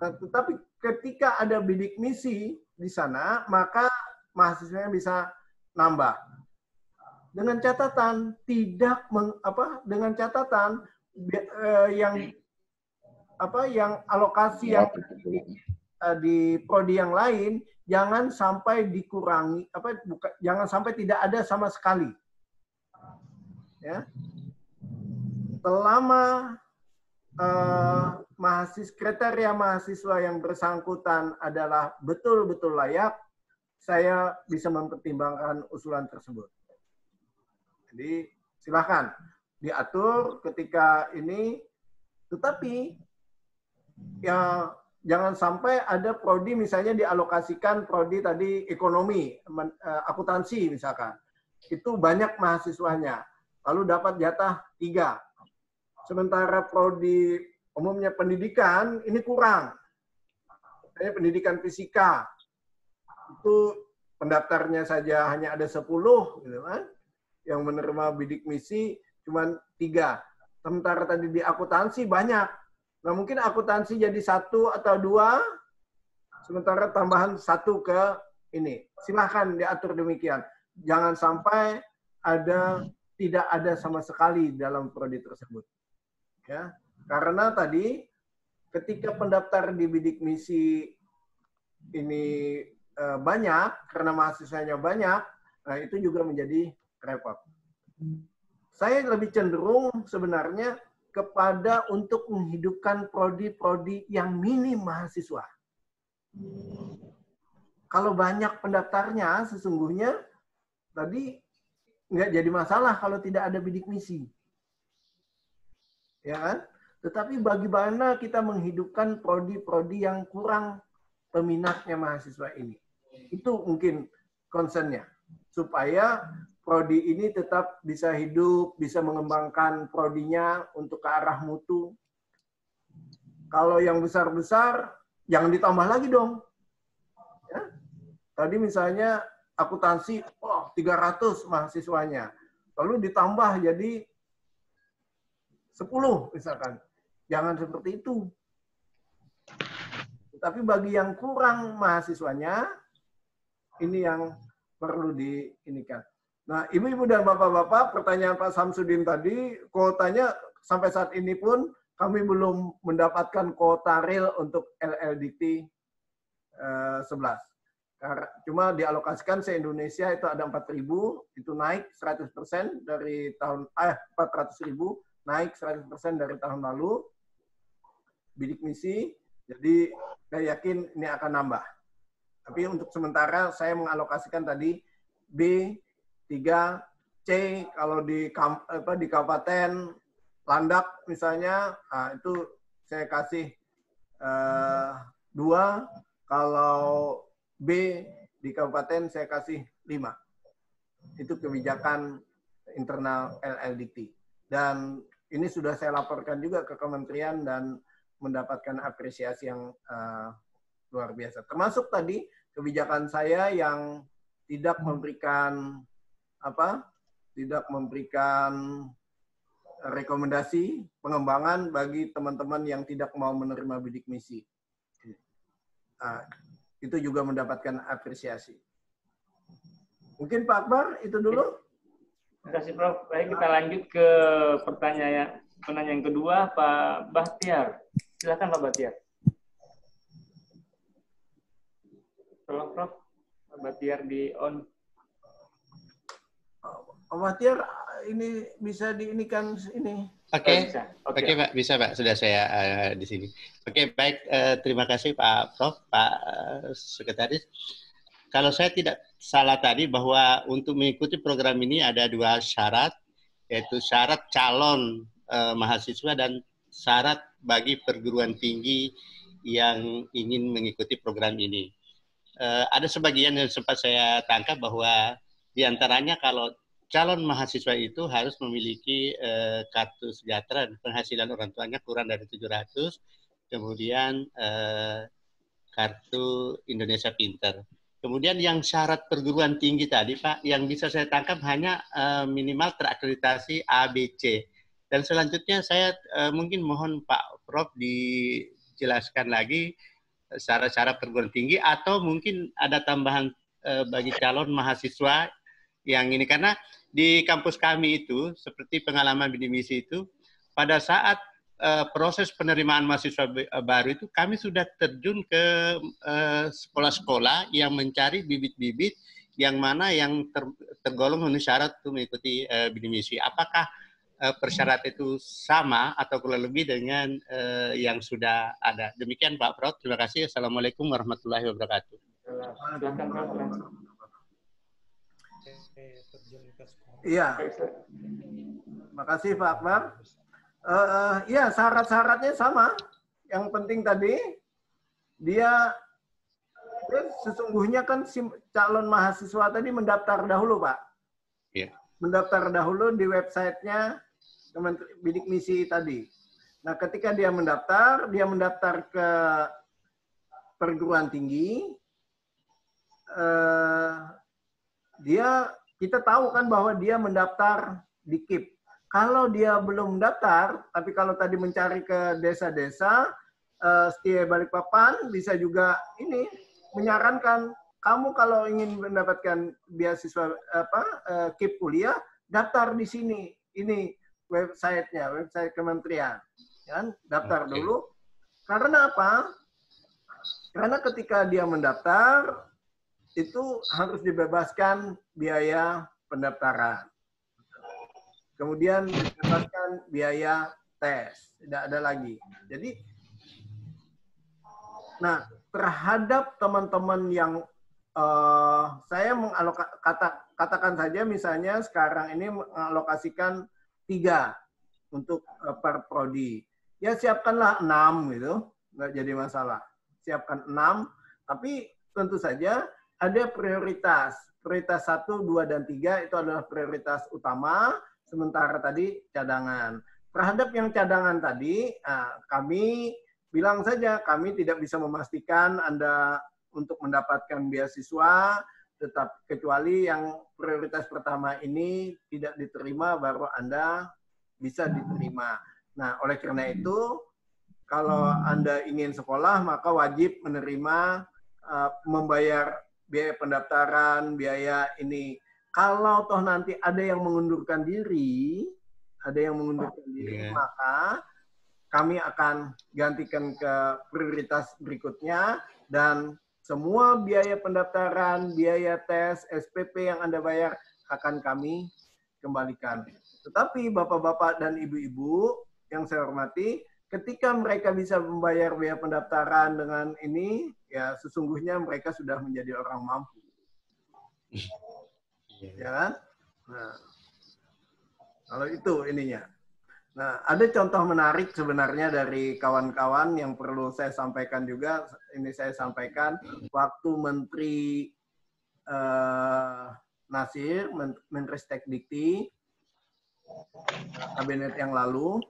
Nah, tetapi ketika ada bidik misi di sana, maka mahasiswanya bisa nambah. Dengan catatan dengan catatan yang alokasi yang di prodi yang lain jangan sampai dikurangi, jangan sampai tidak ada sama sekali. Ya. Selama kriteria mahasiswa yang bersangkutan adalah betul-betul layak, saya bisa mempertimbangkan usulan tersebut. Jadi silakan diatur ketika ini, tetapi ya jangan sampai ada prodi misalnya dialokasikan prodi tadi ekonomi, akuntansi misalkan, itu banyak mahasiswanya, lalu dapat jatah 3. Sementara prodi umumnya pendidikan ini kurang. Misalnya pendidikan fisika, itu pendaftarnya saja hanya ada 10, gitu kan? Yang menerima bidik misi cuma 3. Sementara tadi di akuntansi banyak. Nah mungkin akuntansi jadi 1 atau 2, sementara tambahan 1 ke ini. Silahkan diatur demikian. Jangan sampai tidak ada sama sekali dalam prodi tersebut. Ya, karena tadi ketika pendaftar di bidik misi ini banyak, karena mahasiswanya banyak, nah itu juga menjadi repot. Saya lebih cenderung sebenarnya kepada untuk menghidupkan prodi-prodi yang minim mahasiswa. Kalau banyak pendaftarnya, sesungguhnya tadi nggak jadi masalah kalau tidak ada bidik misi. Ya kan? Tetapi bagaimana kita menghidupkan prodi-prodi yang kurang peminatnya mahasiswa ini? Itu mungkin concern-nya. Supaya prodi ini tetap bisa hidup, bisa mengembangkan prodinya untuk ke arah mutu. Kalau yang besar-besar, jangan ditambah lagi dong. Ya? Tadi misalnya akuntansi, 300 mahasiswanya. Lalu ditambah jadi 10 misalkan. Jangan seperti itu. Tapi bagi yang kurang mahasiswanya, ini yang perlu diinikan. Nah, ibu-ibu dan bapak-bapak, pertanyaan Pak Samsudin tadi, kuotanya sampai saat ini pun kami belum mendapatkan kuota real untuk LLDT 11. Cuma dialokasikan se-Indonesia itu ada 4.000, itu naik 100% dari tahun 400.000, naik 100% dari tahun lalu. Bidik misi, jadi saya yakin ini akan nambah. Tapi untuk sementara saya mengalokasikan tadi B, 3, C kalau di kabupaten landak misalnya, itu saya kasih 2, kalau B di kabupaten saya kasih 5. Itu kebijakan internal LLDT. Dan ini sudah saya laporkan juga ke kementerian dan mendapatkan apresiasi yang luar biasa. Termasuk tadi kebijakan saya yang tidak memberikan rekomendasi pengembangan bagi teman-teman yang tidak mau menerima bidik misi. Itu juga mendapatkan apresiasi. Mungkin Pak Akbar itu dulu. Terima kasih Prof. Baik, kita lanjut ke penanya yang kedua, Pak Bahtiar. Silakan Pak Bahtiar. Tolong Prof, Pak Bahtiar di on. Pak Bahtiar, ini bisa diinikan ini. Oke, Pak, bisa Pak, sudah saya di sini. Oke, baik, terima kasih Pak Prof, Pak Sekretaris. Kalau saya tidak salah tadi bahwa untuk mengikuti program ini ada 2 syarat, yaitu syarat calon mahasiswa dan syarat bagi perguruan tinggi yang ingin mengikuti program ini. Ada sebagian yang sempat saya tangkap bahwa diantaranya kalau calon mahasiswa itu harus memiliki kartu sejahtera, penghasilan orang tuanya kurang dari 700, kemudian kartu Indonesia Pinter. Kemudian yang syarat perguruan tinggi tadi, Pak, yang bisa saya tangkap hanya minimal terakreditasi ABC. Dan selanjutnya saya mungkin mohon Pak Prof dijelaskan lagi syarat-syarat perguruan tinggi atau mungkin ada tambahan bagi calon mahasiswa yang ini. Karena di kampus kami itu, seperti pengalaman bidik misi itu, pada saat proses penerimaan mahasiswa baru itu kami sudah terjun ke sekolah-sekolah yang mencari bibit-bibit yang mana yang tergolong memenuhi syarat untuk mengikuti bidik misi. Apakah persyaratan itu sama atau kurang lebih dengan yang sudah ada? Demikian Pak Prof. Terima kasih. Assalamualaikum warahmatullahi wabarakatuh. Iya. Terima kasih Pak Akbar. Ya, syarat-syaratnya sama. Yang penting tadi, dia sesungguhnya kan si calon mahasiswa tadi mendaftar dahulu, Pak. Iya. Mendaftar dahulu di websitenya bidik misi tadi. Nah, ketika dia mendaftar ke perguruan tinggi, kita tahu kan bahwa dia mendaftar di KIP. Kalau dia belum mendaftar, tapi kalau tadi mencari ke desa-desa, Setia Balikpapan bisa juga ini menyarankan kamu kalau ingin mendapatkan beasiswa KIP kuliah, daftar di sini. Ini websitenya, website kementerian. Ya, daftar dulu. Karena apa? Karena ketika dia mendaftar, itu harus dibebaskan biaya pendaftaran. Kemudian dibebaskan biaya tes, tidak ada lagi. Jadi, nah terhadap teman-teman yang saya katakan saja misalnya sekarang ini mengalokasikan 3 untuk per prodi. Ya siapkanlah 6 gitu, nggak jadi masalah. Siapkan 6, tapi tentu saja ada prioritas. Prioritas 1, 2, dan 3 itu adalah prioritas utama. Sementara tadi cadangan. Terhadap yang cadangan tadi, kami bilang saja kami tidak bisa memastikan Anda untuk mendapatkan beasiswa, tetap kecuali yang prioritas pertama ini tidak diterima, baru Anda bisa diterima. Nah, oleh karena itu, kalau Anda ingin sekolah, maka wajib menerima, membayar biaya pendaftaran, biaya ini. Kalau toh nanti ada yang mengundurkan diri, maka kami akan gantikan ke prioritas berikutnya dan semua biaya pendaftaran, biaya tes, SPP yang Anda bayar akan kami kembalikan. Tetapi Bapak-bapak dan Ibu-ibu yang saya hormati, ketika mereka bisa membayar biaya pendaftaran dengan ini, ya sesungguhnya mereka sudah menjadi orang mampu. Ya kan? Nah, kalau itu ininya. Nah, ada contoh menarik sebenarnya dari kawan-kawan yang perlu saya sampaikan juga. Ini saya sampaikan waktu Menteri Nasir, Menristek Dikti, kabinet yang lalu,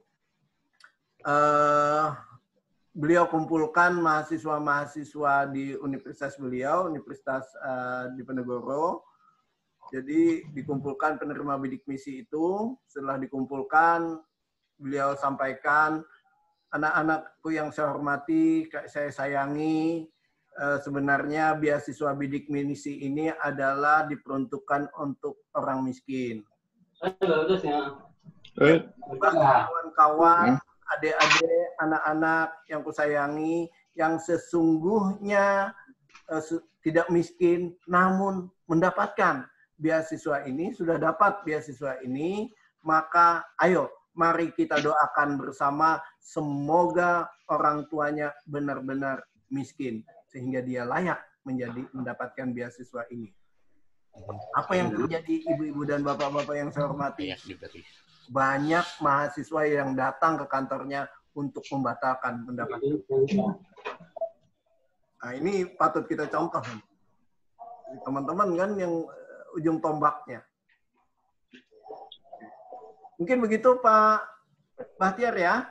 beliau kumpulkan mahasiswa-mahasiswa di universitas beliau, Universitas Diponegoro. Jadi dikumpulkan penerima bidik misi itu, setelah dikumpulkan, beliau sampaikan, anak-anakku yang saya hormati, saya sayangi, sebenarnya beasiswa bidik misi ini adalah diperuntukkan untuk orang miskin. Kawan-kawan, adik-adik, anak-anak yang kusayangi, yang sesungguhnya tidak miskin, namun mendapatkan beasiswa ini, sudah dapat beasiswa ini, maka ayo, mari kita doakan bersama, semoga orang tuanya benar-benar miskin, sehingga dia layak mendapatkan beasiswa ini. Apa yang terjadi, ibu-ibu dan bapak-bapak yang saya hormati? Banyak mahasiswa yang datang ke kantornya untuk membatalkan pendapatan. Nah, ini patut kita contoh. Teman-teman kan yang ujung tombaknya. Mungkin begitu Pak Bahtiar ya.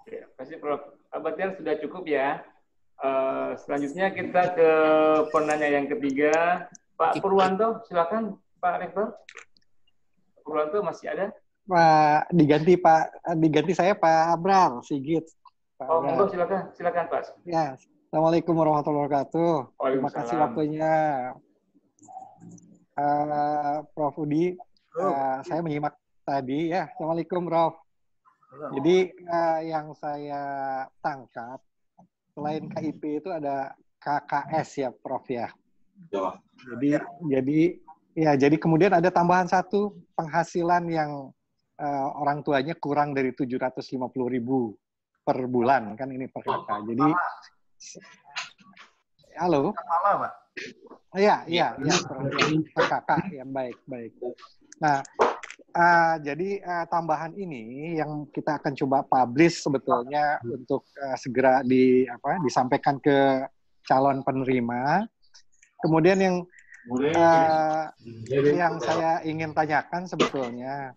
Terima kasih Prof. Pak Bahtiar sudah cukup ya. Selanjutnya kita ke penanya yang ketiga. Pak Purwanto, silakan Pak Rektor. Pak Purwanto masih ada? Pak, diganti saya Pak Abrar Sigit. Pak Oh, monggo silakan Pak. Ya, Assalamualaikum warahmatullahi wabarakatuh. Terima kasih waktunya. Prof. Udi, saya menyimak tadi ya. Assalamualaikum, Prof. Jadi yang saya tangkap selain KIP itu ada KKS ya, Prof ya. Jadi kemudian ada tambahan satu penghasilan yang orang tuanya kurang dari 750.000 per bulan kan ini per kakak. Jadi halo. Pak. Iya, per kakak ya, baik. Nah, jadi tambahan ini yang kita akan coba publish sebetulnya untuk segera disampaikan ke calon penerima. Kemudian yang saya ingin tanyakan sebetulnya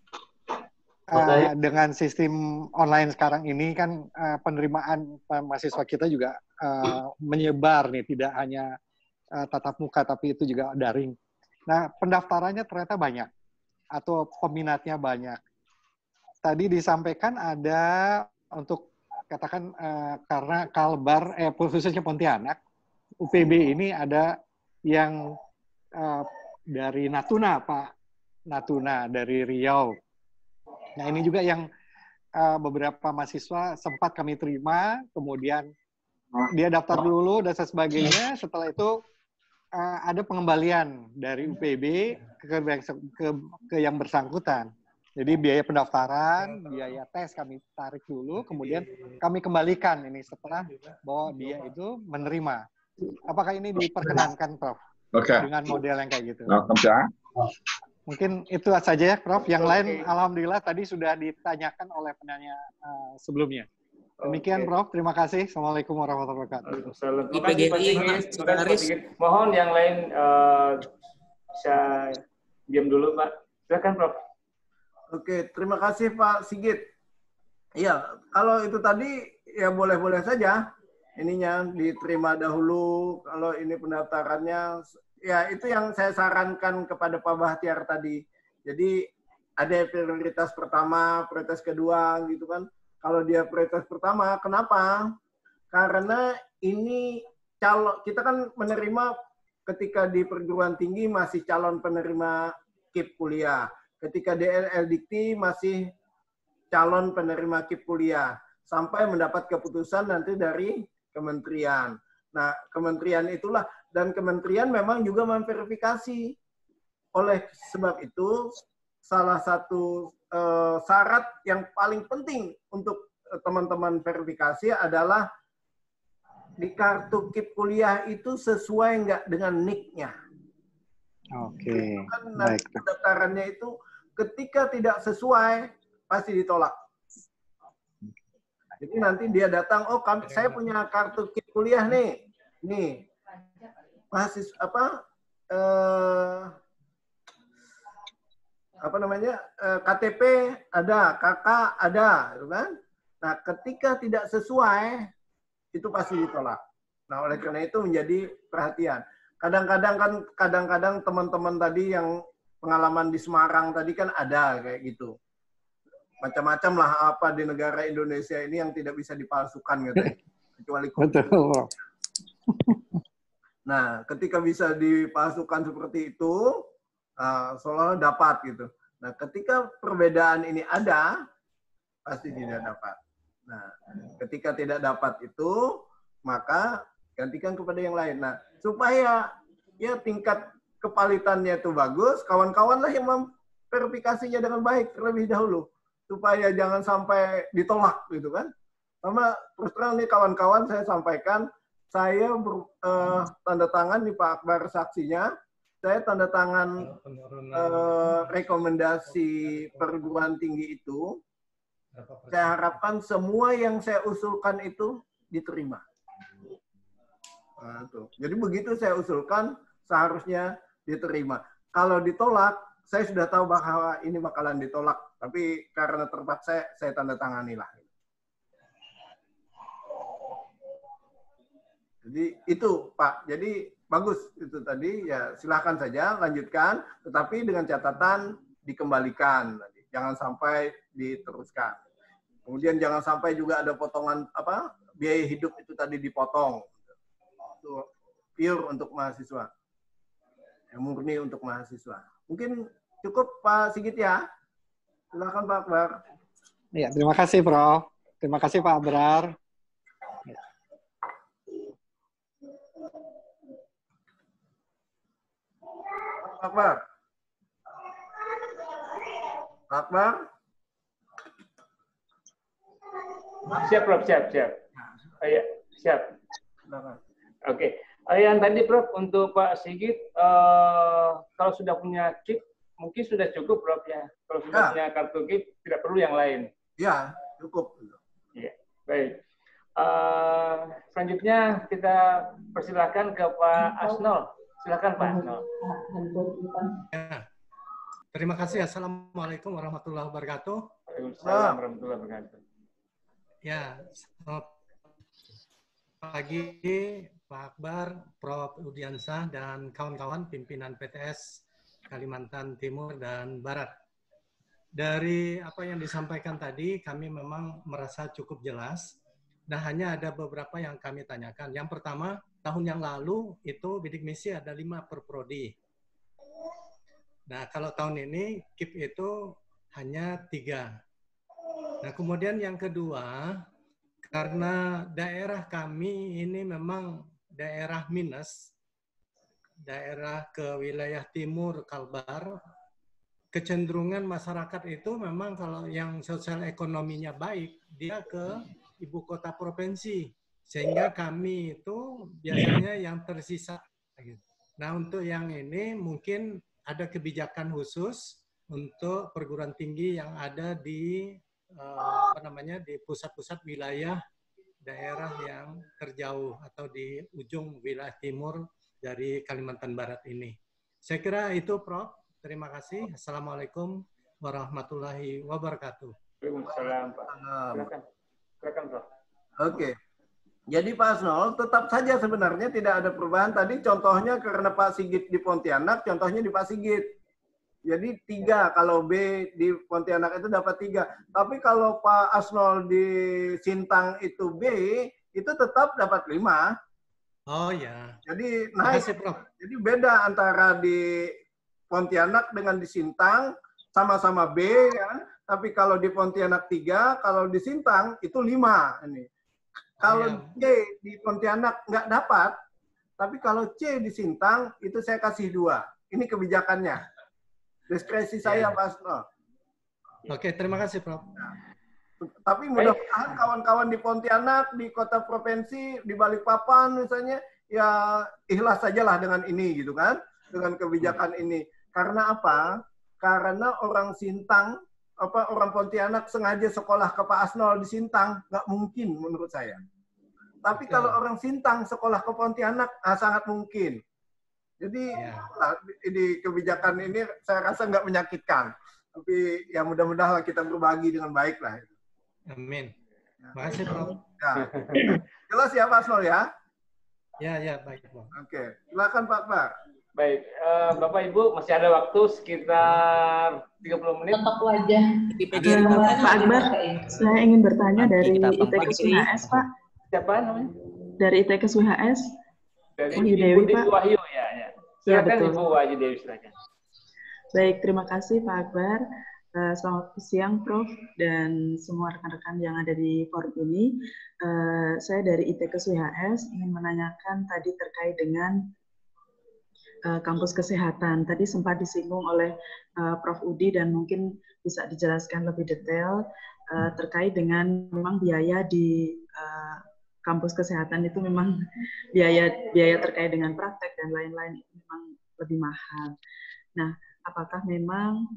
dengan sistem online sekarang ini kan penerimaan mahasiswa kita juga menyebar nih, tidak hanya tatap muka tapi itu juga daring. Nah, pendaftarannya ternyata banyak atau peminatnya banyak. Tadi disampaikan ada untuk katakan karena Kalbar khususnya Pontianak, UPB ini ada yang dari Natuna, Pak Natuna dari Riau. Nah, ini juga yang beberapa mahasiswa sempat kami terima, kemudian dia daftar dulu dan sebagainya. Setelah itu ada pengembalian dari UPB ke yang bersangkutan. Jadi biaya pendaftaran, biaya tes kami tarik dulu, kemudian kami kembalikan ini setelah bahwa dia itu menerima. Apakah ini diperkenankan, Prof? Dengan model yang kayak gitu? Mungkin itu saja ya, Prof. Yang lain, alhamdulillah tadi sudah ditanyakan oleh penanya sebelumnya. Demikian, Prof. Terima kasih. Assalamualaikum warahmatullahi wabarakatuh. Mohon yang lain bisa diam dulu, Pak. Silakan, Prof. Oke, terima kasih Pak Sigit. Iya, kalau itu tadi ya boleh-boleh saja. Ininya diterima dahulu. Kalau ini pendaftarannya, ya itu yang saya sarankan kepada Pak Bahtiar tadi. Jadi ada prioritas pertama, prioritas kedua, gitu kan. Kalau dia prioritas pertama, kenapa? Karena ini kita kan menerima ketika di perguruan tinggi masih calon penerima KIP kuliah. Ketika DLL Dikti masih calon penerima KIP kuliah. Sampai mendapat keputusan nanti dari kementerian. Nah, kementerian itulah, dan kementerian memang juga memverifikasi. Oleh sebab itu, salah satu syarat yang paling penting untuk teman-teman verifikasi adalah di kartu KIP kuliah itu sesuai nggak dengan NIK-nya. Oke. Kan nanti pendaftarannya itu ketika tidak sesuai pasti ditolak. Jadi nanti dia datang, oh saya punya kartu KIP kuliah nih, mahasiswa KTP ada, KK ada, gitu kan? Nah, ketika tidak sesuai itu pasti ditolak. Nah, oleh karena itu menjadi perhatian. Kadang-kadang teman-teman tadi yang pengalaman di Semarang tadi kan ada kayak gitu. Macam-macam lah apa di negara Indonesia ini yang tidak bisa dipalsukan gitu. Kecuali betul. Nah, ketika bisa dipalsukan seperti itu, seolah-olah dapat gitu. Nah, ketika perbedaan ini ada, pasti tidak dapat. Nah, ketika tidak dapat itu, maka gantikan kepada yang lain. Nah, supaya ya tingkat kepalitannya itu bagus, kawan-kawanlah yang memverifikasinya dengan baik terlebih dahulu. Supaya jangan sampai ditolak gitu kan. Sama terus terang nih kawan-kawan saya sampaikan, saya tanda tangan di Pak Akbar saksinya, saya tanda tangan rekomendasi perguruan tinggi itu, saya harapkan semua yang saya usulkan itu diterima. Nah, tuh. Jadi begitu saya usulkan, seharusnya diterima. Kalau ditolak, saya sudah tahu bahwa ini bakalan ditolak, tapi karena terpaksa saya tanda tangani lah. Jadi itu Pak, jadi bagus itu tadi, ya silahkan saja lanjutkan, tetapi dengan catatan dikembalikan, jangan sampai diteruskan. Kemudian jangan sampai juga ada potongan biaya hidup itu tadi dipotong, itu pure untuk mahasiswa, murni untuk mahasiswa. Mungkin cukup Pak Sigit ya. Silakan Pak Akbar. Ya, terima kasih Prof. Terima kasih Pak Abrar. Pak Akbar. Pak Akbar. Siap Prof, siap. Ya, siap. Oke. Yang tadi Prof, untuk Pak Sigit, kalau sudah punya KIP, mungkin sudah cukup Prof ya. Kalau sudah punya kartu KIP, tidak perlu yang lain. Ya, cukup. Ya, baik. Selanjutnya kita persilahkan ke Pak Asnol. Silakan Pak Asnol. Ya. Terima kasih. Assalamualaikum warahmatullahi wabarakatuh. Waalaikumsalam warahmatullahi wabarakatuh. Ya, selamat pagi Pak Akbar, Prof. Udiansah, dan kawan-kawan pimpinan PTS Kalimantan Timur dan Barat. Dari apa yang disampaikan tadi, kami memang merasa cukup jelas, dan hanya ada beberapa yang kami tanyakan. Yang pertama, tahun yang lalu itu bidik misi ada 5 per prodi. Nah, kalau tahun ini KIP itu hanya 3. Nah, kemudian yang kedua, karena daerah kami ini memang daerah minus, daerah ke wilayah timur Kalbar, kecenderungan masyarakat itu memang kalau yang sosial ekonominya baik, dia ke ibu kota provinsi. Sehingga kami itu biasanya yang tersisa. Nah, untuk yang ini mungkin ada kebijakan khusus untuk perguruan tinggi yang ada di di pusat-pusat wilayah daerah yang terjauh atau di ujung wilayah timur dari Kalimantan Barat ini. Saya kira itu Prof. Terima kasih. Assalamualaikum warahmatullahi wabarakatuh. Waalaikumsalam Pak. Silakan Prof. Oke. Jadi Pak Asnol, tetap saja sebenarnya tidak ada perubahan. Tadi contohnya karena Pak Sigit di Pontianak, contohnya di Pak Sigit. Jadi 3, kalau B di Pontianak itu dapat 3. Tapi kalau Pak Asnol di Sintang itu B, itu tetap dapat 5. Oh ya. Jadi naik. Jadi beda antara di Pontianak dengan di Sintang, sama-sama B kan. Tapi kalau di Pontianak 3, kalau di Sintang itu 5. Ini. Kalau C di Pontianak nggak dapat, tapi kalau C di Sintang itu saya kasih 2. Ini kebijakannya. Diskresi saya, Pak Asnol. Oke, terima kasih, Prof. Tapi mudah-mudahan kawan-kawan di Pontianak, di kota provinsi, di Balikpapan misalnya, ya ikhlas sajalah dengan ini, gitu kan? Dengan kebijakan ini. Karena apa? karena orang Sintang, orang Pontianak sengaja sekolah ke Pak Asnol di Sintang, nggak mungkin menurut saya. Tapi kalau orang Sintang sekolah ke Pontianak, sangat mungkin. Jadi ini kebijakan ini saya rasa nggak menyakitkan. Tapi ya mudah-mudahan kita berbagi dengan baik lah. Amin. Terima kasih, Prof. Ya. Jelas ya Pak Asnol ya? Ya, baik, Prof. Oke, silakan Pak Akbar. Baik, Bapak Ibu masih ada waktu sekitar 30 menit. Tetap wajah. Pak Akbar, saya ingin bertanya dari ITKS WHS, Pak. Siapa namanya? Dari ITKS WHS. Dari Wahyu Ibu Dewi, Dewi Pak. Wahyu, ya. Ya, Silakan betul. Ibu Wahyu Dewi, silakan. Baik, terima kasih Pak Akbar. Selamat siang, Prof. Dan semua rekan-rekan yang ada di forum ini. Saya dari ITKS WHS ingin menanyakan tadi terkait dengan kampus kesehatan. Tadi sempat disinggung oleh Prof. Udi dan mungkin bisa dijelaskan lebih detail terkait dengan memang biaya di kampus kesehatan itu memang biaya terkait dengan praktek dan lain-lain itu memang lebih mahal. Nah, apakah memang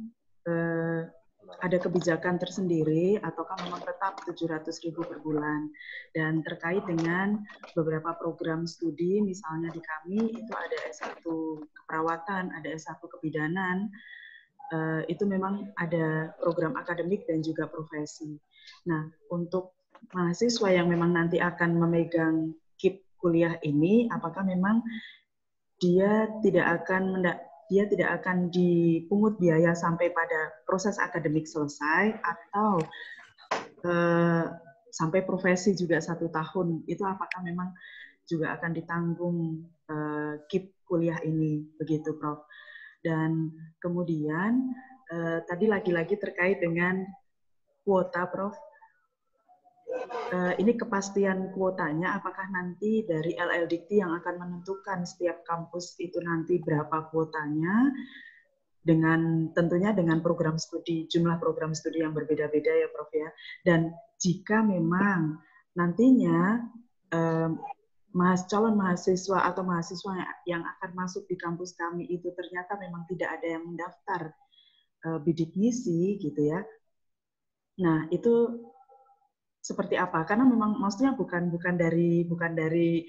ada kebijakan tersendiri ataukah memang tetap 700.000 per bulan? Dan terkait dengan beberapa program studi, misalnya di kami itu ada S1 keperawatan, ada S1 kebidanan, itu memang ada program akademik dan juga profesi. Nah, untuk mahasiswa yang memang nanti akan memegang KIP kuliah ini, apakah memang dia tidak akan dipungut biaya sampai pada proses akademik selesai atau sampai profesi juga 1 tahun, itu apakah memang juga akan ditanggung KIP kuliah ini, begitu Prof. Dan kemudian tadi lagi-lagi terkait dengan kuota Prof. Ini kepastian kuotanya, apakah nanti dari LLDikti yang akan menentukan setiap kampus itu nanti berapa kuotanya, tentunya dengan program studi, jumlah program studi yang berbeda-beda ya Prof ya. Dan jika memang nantinya calon mahasiswa atau mahasiswa yang akan masuk di kampus kami itu ternyata memang tidak ada yang mendaftar bidik misi gitu ya. Nah, itu seperti apa? Karena memang maksudnya bukan dari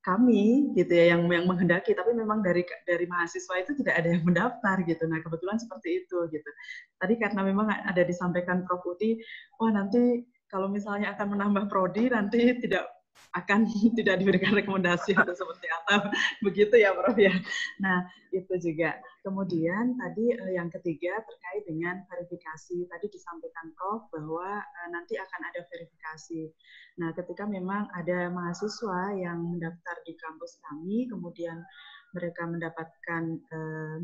kami gitu ya yang menghendaki, tapi memang dari mahasiswa itu tidak ada yang mendaftar gitu. Nah, kebetulan seperti itu gitu. Tadi karena memang ada disampaikan Prof. Udi, wah nanti kalau misalnya akan menambah prodi nanti tidak diberikan rekomendasi atau seperti apa, begitu ya Prof ya. Nah, itu juga. Kemudian tadi yang ketiga terkait dengan verifikasi. Tadi disampaikan Prof bahwa nanti akan ada verifikasi. Nah, ketika memang ada mahasiswa yang mendaftar di kampus kami, kemudian mereka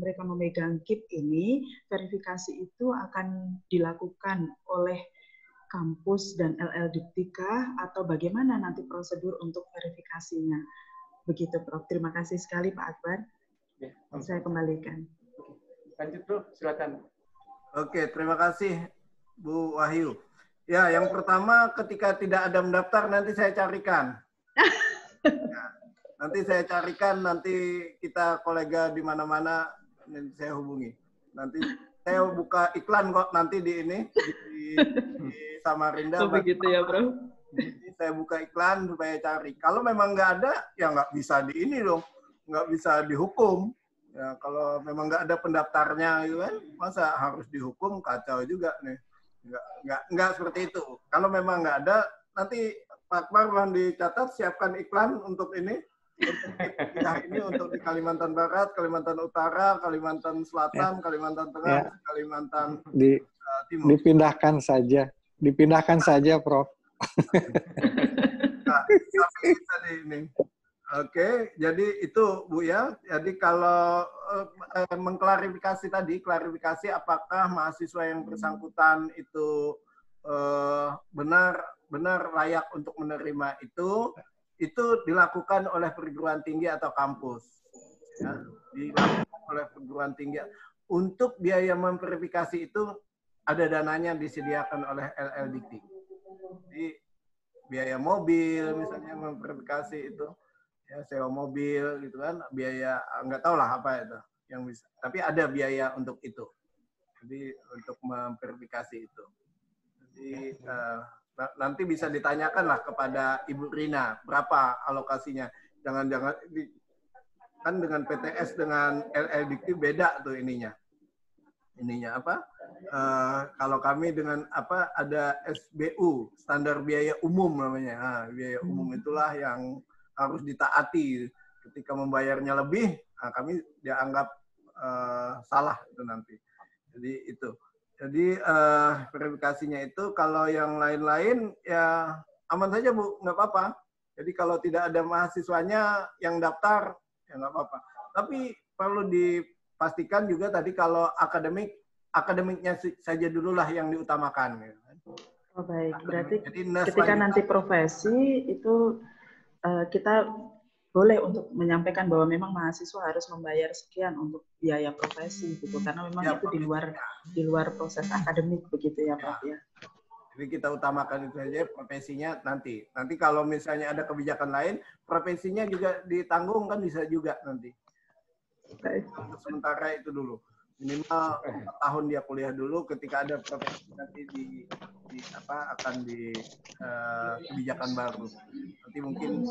mereka memegang KIP ini, verifikasi itu akan dilakukan oleh kampus dan LLDikti atau bagaimana nanti prosedur untuk verifikasinya? Begitu Prof. Terima kasih sekali Pak Akbar. Ya, saya kembalikan. Lanjut Prof, silakan. Oke, terima kasih Bu Wahyu. Ya, yang pertama ketika tidak ada mendaftar nanti saya carikan. Nanti kita kolega di mana-mana nanti saya hubungi. Nanti saya buka iklan kok nanti di Samarinda. Oh, begitu ya, Bro. Saya buka iklan supaya cari. Kalau memang nggak ada, ya nggak bisa nggak bisa dihukum. Ya, kalau memang nggak ada pendaftarnya, gitu kan, masa harus dihukum, kacau juga nih. Nggak seperti itu. Kalau memang nggak ada, nanti Pak Akbar mohon dicatat, siapkan iklan untuk ini. Untuk di Kalimantan Barat, Kalimantan Utara, Kalimantan Selatan, Kalimantan Tengah, Kalimantan Timur. Dipindahkan saja, Prof. Nah, ini. Oke, jadi itu Bu ya. Jadi kalau mengklarifikasi tadi, klarifikasi apakah mahasiswa yang bersangkutan itu benar layak untuk menerima itu dilakukan oleh perguruan tinggi atau kampus. Ya, dilakukan oleh perguruan tinggi. Untuk biaya memverifikasi itu ada dananya disediakan oleh LLDikti. Jadi biaya mobil misalnya memverifikasi itu, ya sewa mobil gitu kan, biaya nggak tahu lah apa itu yang bisa. Tapi ada biaya untuk itu. Jadi untuk memverifikasi itu. Jadi nanti bisa ditanyakanlah kepada Ibu Rina berapa alokasinya. Jangan-jangan kan dengan PTS dengan LLDQ beda tuh ininya apa? Kalau kami dengan apa ada SBU, standar biaya umum namanya. Biaya umum itulah yang harus ditaati. Ketika membayarnya lebih, kami dianggap salah itu nanti. Jadi itu. Jadi verifikasinya itu kalau yang lain-lain ya aman saja Bu, nggak apa-apa. Jadi kalau tidak ada mahasiswanya yang daftar ya nggak apa-apa. Tapi perlu dipastikan juga tadi kalau akademiknya saja dululah yang diutamakan. Oh baik, berarti ketika nanti profesi itu kita boleh untuk menyampaikan bahwa memang mahasiswa harus membayar sekian untuk biaya profesi gitu, karena memang itu di luar proses akademik begitu ya Pak ya. Jadi kita utamakan itu saja, profesinya nanti. Nanti kalau misalnya ada kebijakan lain, profesinya juga ditanggung kan bisa juga nanti. Untuk sementara itu dulu. Minimal 4 tahun dia kuliah dulu, ketika ada profesi nanti akan di kebijakan baru. Nanti mungkin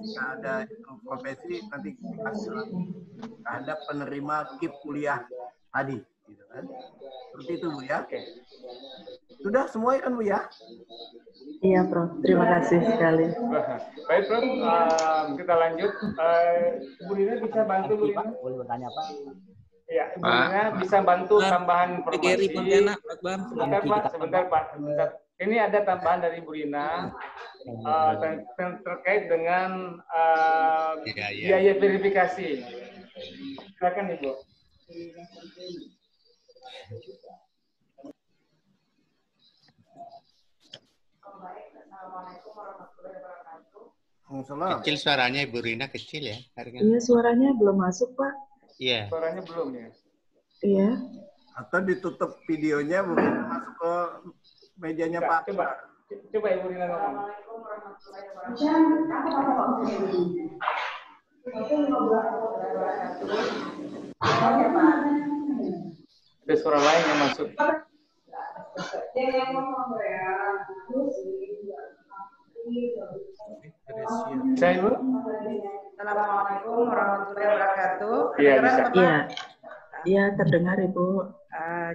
jika ada profesi nanti dikasih lagi terhadap penerima KIP kuliah tadi. Gitu kan. Seperti itu Bu ya. Sudah semua kan Bu ya? Iya Prof, terima kasih sekali. Baik Prof, kita lanjut. Bu Rina bisa bantu Bu Rina? Boleh bertanya Pak? Ya, Ibu Rina bisa bantu tambahan informasi. Sebentar Pak. Ini ada tambahan dari Ibu Rina terkait dengan biaya verifikasi. Silakan Ibu. Kecil suaranya Ibu Rina, kecil ya. Iya, suaranya belum masuk Pak. Iya. Suaranya belum ya. Iya. Atau ditutup videonya mungkin masuk ke mejanya Pak. Coba Ibu Rina ngomong. Ada suara lain yang masuk. Saya Bu. Assalamualaikum warahmatullahi wabarakatuh. Iya bisa. Iya terdengar Ibu.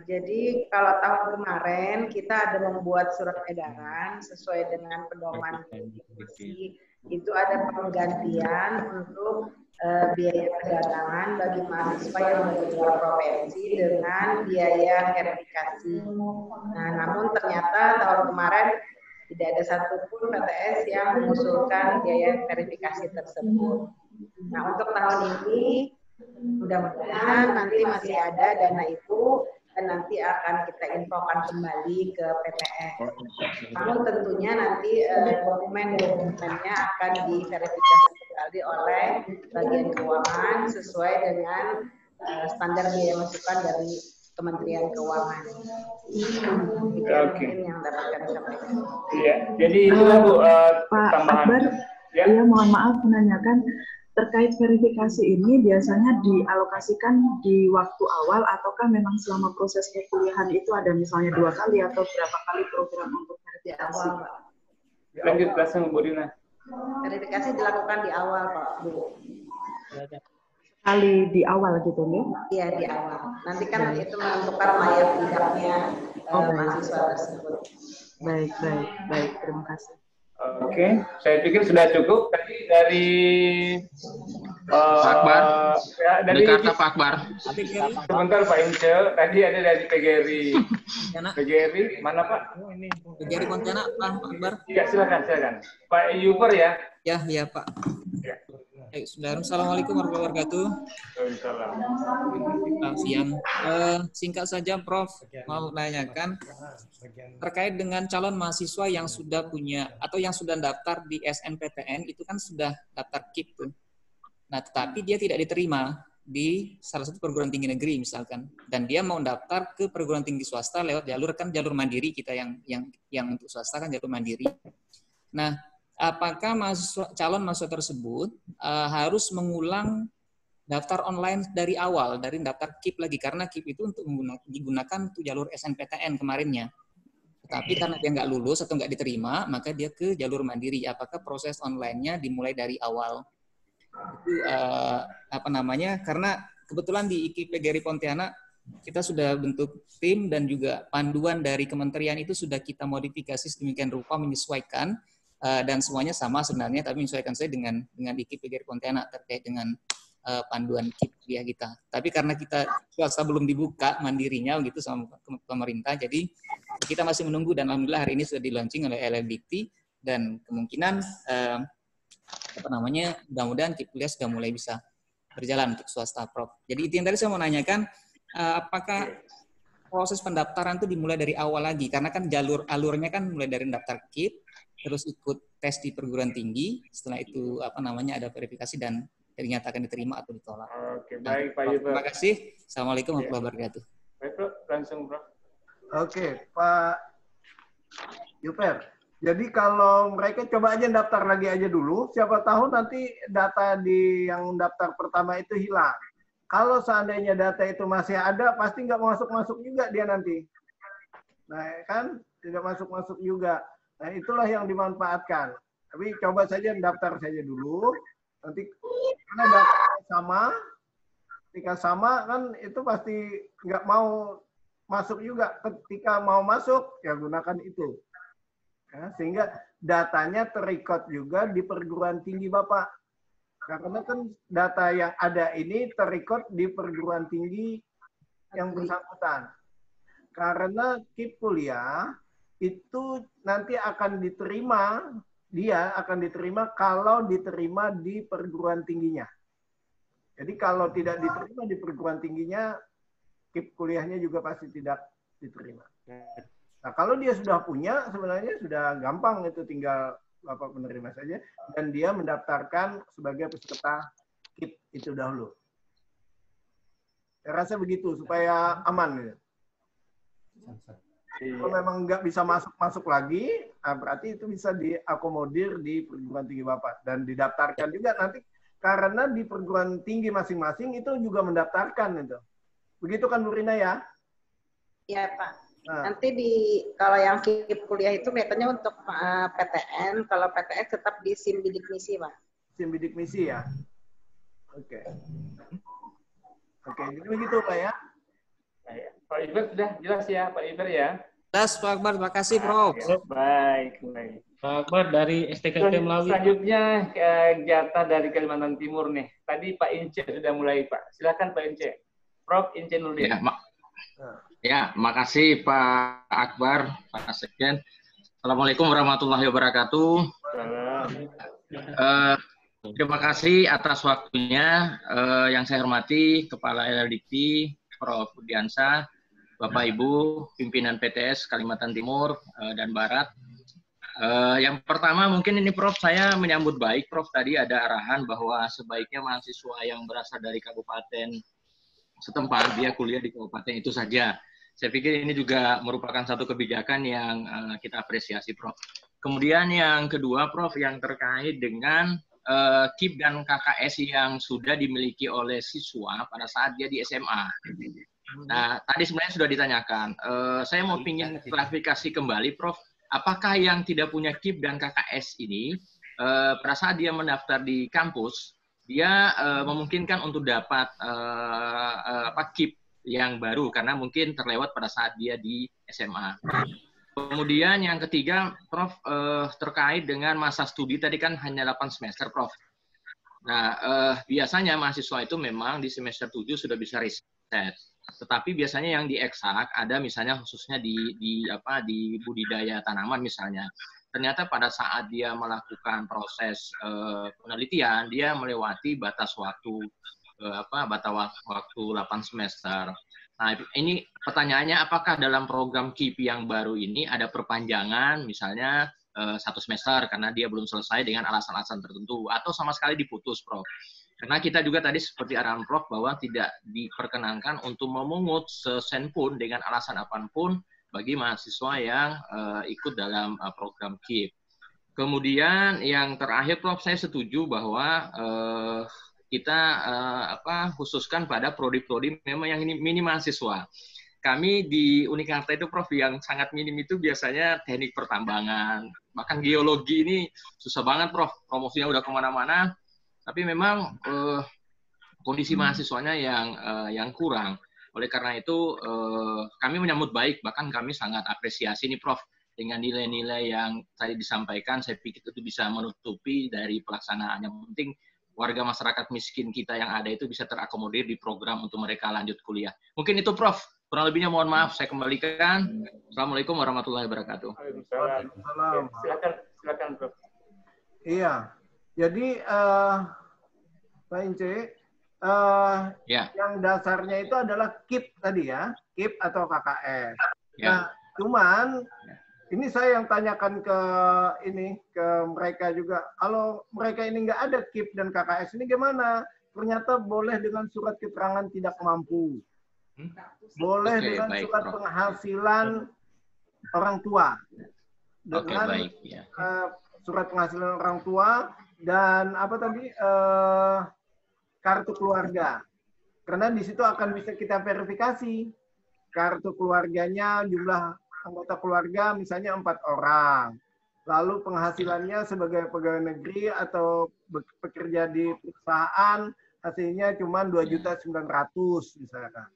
Jadi kalau tahun kemarin kita ada membuat surat edaran sesuai dengan pedoman konstitusi, itu ada penggantian untuk biaya perdagangan bagi mahasiswa yang dari luar provinsi dengan biaya verifikasi. Nah, namun ternyata tahun kemarin tidak ada satupun PTS yang mengusulkan biaya verifikasi tersebut. Nah, untuk tahun ini mudah-mudahan nanti masih ada dana itu dan nanti akan kita infokan kembali ke PTS. Namun tentunya nanti dokumen-dokumennya akan diverifikasi kembali oleh bagian keuangan sesuai dengan standar biaya masukan dari Kementerian Keuangan. Mungkin yang dapat kami sampaikan. Iya, jadi itulah Bu Pak tambahan. Akbar, ya mohon maaf menanyakan terkait verifikasi ini biasanya dialokasikan di waktu awal ataukah memang selama proses perkuliahan itu ada misalnya 2 kali atau berapa kali program untuk verifikasi? Lanjut langsung Bu Rina. Verifikasi dilakukan di awal Pak Bu. Kali di awal gitu nih? Iya di awal. Nanti kan itu menentukan layak tidaknya mahasiswa tersebut. Baik. Terima kasih. Oke, saya pikir sudah cukup. Tadi dari Pak Akbar, ya, dari kata Pak Akbar. Sebentar Pak Ince, tadi ada dari PGRI. PGRI, mana Pak? PGRI Pontianak, Pak Akbar. Iya, silakan. Pak Yuper ya? Ya Pak. Ya. Assalamualaikum warahmatullahi wabarakatuh. Selamat siang. Singkat saja Prof, mau menanyakan terkait dengan calon mahasiswa yang sudah punya atau yang sudah daftar di SNPTN itu kan sudah daftar KIP tuh. Nah, tetapi dia tidak diterima di salah satu perguruan tinggi negeri misalkan, dan dia mau daftar ke perguruan tinggi swasta lewat jalur mandiri kita yang untuk swasta kan jalur mandiri. Nah, apakah calon mahasiswa tersebut harus mengulang daftar online dari awal, dari daftar KIP lagi, karena KIP itu untuk digunakan untuk jalur SNPTN kemarinnya. Tapi karena dia nggak lulus atau nggak diterima, maka dia ke jalur mandiri. Apakah proses online-nya dimulai dari awal? Itu apa namanya? Karena kebetulan di IKIP PGRI Pontianak kita sudah bentuk tim dan juga panduan dari kementerian itu sudah kita modifikasi sedemikian rupa menyesuaikan dan semuanya sama sebenarnya, tapi menyesuaikan saya dengan IKIP PGRI Pontianak terkait dengan panduan KIP kuliah kita. Tapi karena kita swasta belum dibuka mandirinya gitu sama pemerintah, jadi kita masih menunggu dan alhamdulillah hari ini sudah di-launching oleh LLDikti dan kemungkinan apa namanya, mudah-mudahan KIP kuliah sudah mulai bisa berjalan untuk swasta, Prof. Jadi itu yang tadi saya mau nanyakan, apakah proses pendaftaran itu dimulai dari awal lagi? Karena kan alurnya kan mulai dari daftar KIP, terus ikut tes di perguruan tinggi, setelah itu apa namanya ada verifikasi dan dinyatakan diterima atau ditolak. Oke, baik Pak Yuper. Terima kasih. Assalamualaikum warahmatullahi wabarakatuh. Baik, Bro. Langsung, Bro. Oke, Pak Yuper. Jadi kalau mereka coba aja daftar lagi aja dulu, siapa tahu nanti data di yang daftar pertama itu hilang. Kalau seandainya data itu masih ada, pasti nggak masuk-masuk juga dia nanti. Nah, kan tidak masuk-masuk juga. Nah, itulah yang dimanfaatkan. Tapi coba saja daftar saja dulu. Nanti karena datanya sama, ketika sama kan itu pasti nggak mau masuk juga. Ketika mau masuk, ya gunakan itu. Ya, sehingga datanya terrecord juga di perguruan tinggi Bapak. Karena kan data yang ada ini terrecord di perguruan tinggi yang bersangkutan. Karena KIP kuliah itu nanti akan diterima, dia akan diterima kalau diterima di perguruan tingginya. Jadi kalau tidak diterima di perguruan tingginya, KIP kuliahnya juga pasti tidak diterima. Nah, kalau dia sudah punya, sebenarnya sudah gampang, itu tinggal Bapak menerima saja, dan dia mendaftarkan sebagai peserta KIP itu dahulu. Saya rasa begitu, supaya aman. Gitu. Kalau memang nggak bisa masuk lagi, nah berarti itu bisa diakomodir di perguruan tinggi Bapak. Dan didaftarkan juga nanti, karena di perguruan tinggi masing-masing itu juga mendaftarkan. Itu. Begitu kan Bu Rina ya? Iya Pak. Nanti kalau yang KIP kuliah itu kelihatannya untuk PTN, kalau PTN tetap di SIM bidik misi, Pak. SIM bidik misi ya? Oke. Oke, jadi begitu Pak ya? Pak Iber sudah jelas ya, Pak Iber ya? Jelas, Pak Akbar. Terima kasih, Prof. Baik. Pak Akbar dari STKP Melawi. Selanjutnya jatah dari Kalimantan Timur nih. Tadi Pak Ince sudah mulai, Pak. Silakan Pak Ince. Prof Ince Nurdin. Ya, makasih Pak Akbar, Pak Sekjen. Assalamualaikum warahmatullahi wabarakatuh. Terima kasih atas waktunya. Yang saya hormati Kepala LLDikti, Prof. Budiansah, Bapak Ibu, pimpinan PTS Kalimantan Timur dan Barat. Yang pertama mungkin ini Prof, saya menyambut baik Prof, tadi ada arahan bahwa sebaiknya mahasiswa yang berasal dari kabupaten setempat dia kuliah di kabupaten itu saja. Saya pikir ini juga merupakan satu kebijakan yang kita apresiasi, Prof. Kemudian yang kedua, Prof, yang terkait dengan KIP dan KKS yang sudah dimiliki oleh siswa pada saat dia di SMA. Nah, tadi sebenarnya sudah ditanyakan. Saya mau ingin klarifikasi kembali, Prof. Apakah yang tidak punya KIP dan KKS ini pada saat dia mendaftar di kampus, dia memungkinkan untuk dapat KIP yang baru karena mungkin terlewat pada saat dia di SMA. Kemudian yang ketiga, Prof, terkait dengan masa studi tadi kan hanya 8 semester, Prof. Nah, biasanya mahasiswa itu memang di semester 7 sudah bisa riset. Tetapi biasanya yang di eksak ada misalnya khususnya di budidaya tanaman misalnya. Ternyata pada saat dia melakukan proses penelitian, dia melewati batas waktu 8 semester. Nah, ini pertanyaannya apakah dalam program KIP yang baru ini ada perpanjangan misalnya 1 semester karena dia belum selesai dengan alasan-alasan tertentu atau sama sekali diputus, Prof. Karena kita juga tadi seperti arahan Prof bahwa tidak diperkenankan untuk memungut sesen pun dengan alasan apapun bagi mahasiswa yang ikut dalam program KIP. Kemudian yang terakhir Prof, saya setuju bahwa kita khususkan pada prodi-prodi memang yang ini minim mahasiswa. Kami di Unikarta itu, Prof, yang sangat minim itu biasanya teknik pertambangan, bahkan geologi ini susah banget, Prof. Promosinya udah kemana-mana, tapi memang kondisi mahasiswanya yang kurang. Oleh karena itu, kami menyambut baik, bahkan kami sangat apresiasi nih, Prof, dengan nilai-nilai yang tadi disampaikan. Saya pikir itu bisa menutupi dari pelaksanaan. Yang penting warga masyarakat miskin kita yang ada itu bisa terakomodir di program untuk mereka lanjut kuliah. Mungkin itu, Prof. Kurang lebihnya mohon maaf, saya kembalikan. Assalamualaikum warahmatullahi wabarakatuh. Waalaikumsalam. Silakan, Prof. Iya, jadi Pak Ince, yang dasarnya itu adalah KIP tadi ya, KIP atau KKS. Nah, cuman ini saya yang tanyakan ke mereka juga. Kalau mereka ini nggak ada KIP dan KKS ini gimana? Ternyata boleh dengan surat keterangan tidak mampu. Boleh dengan surat penghasilan orang tua. Dengan surat penghasilan orang tua dan apa tadi? Kartu keluarga. Karena di situ akan bisa kita verifikasi kartu keluarganya, jumlah anggota keluarga misalnya 4 orang. Lalu penghasilannya sebagai pegawai negeri atau bekerja di perusahaan hasilnya cuma 2.900.000 misalkan.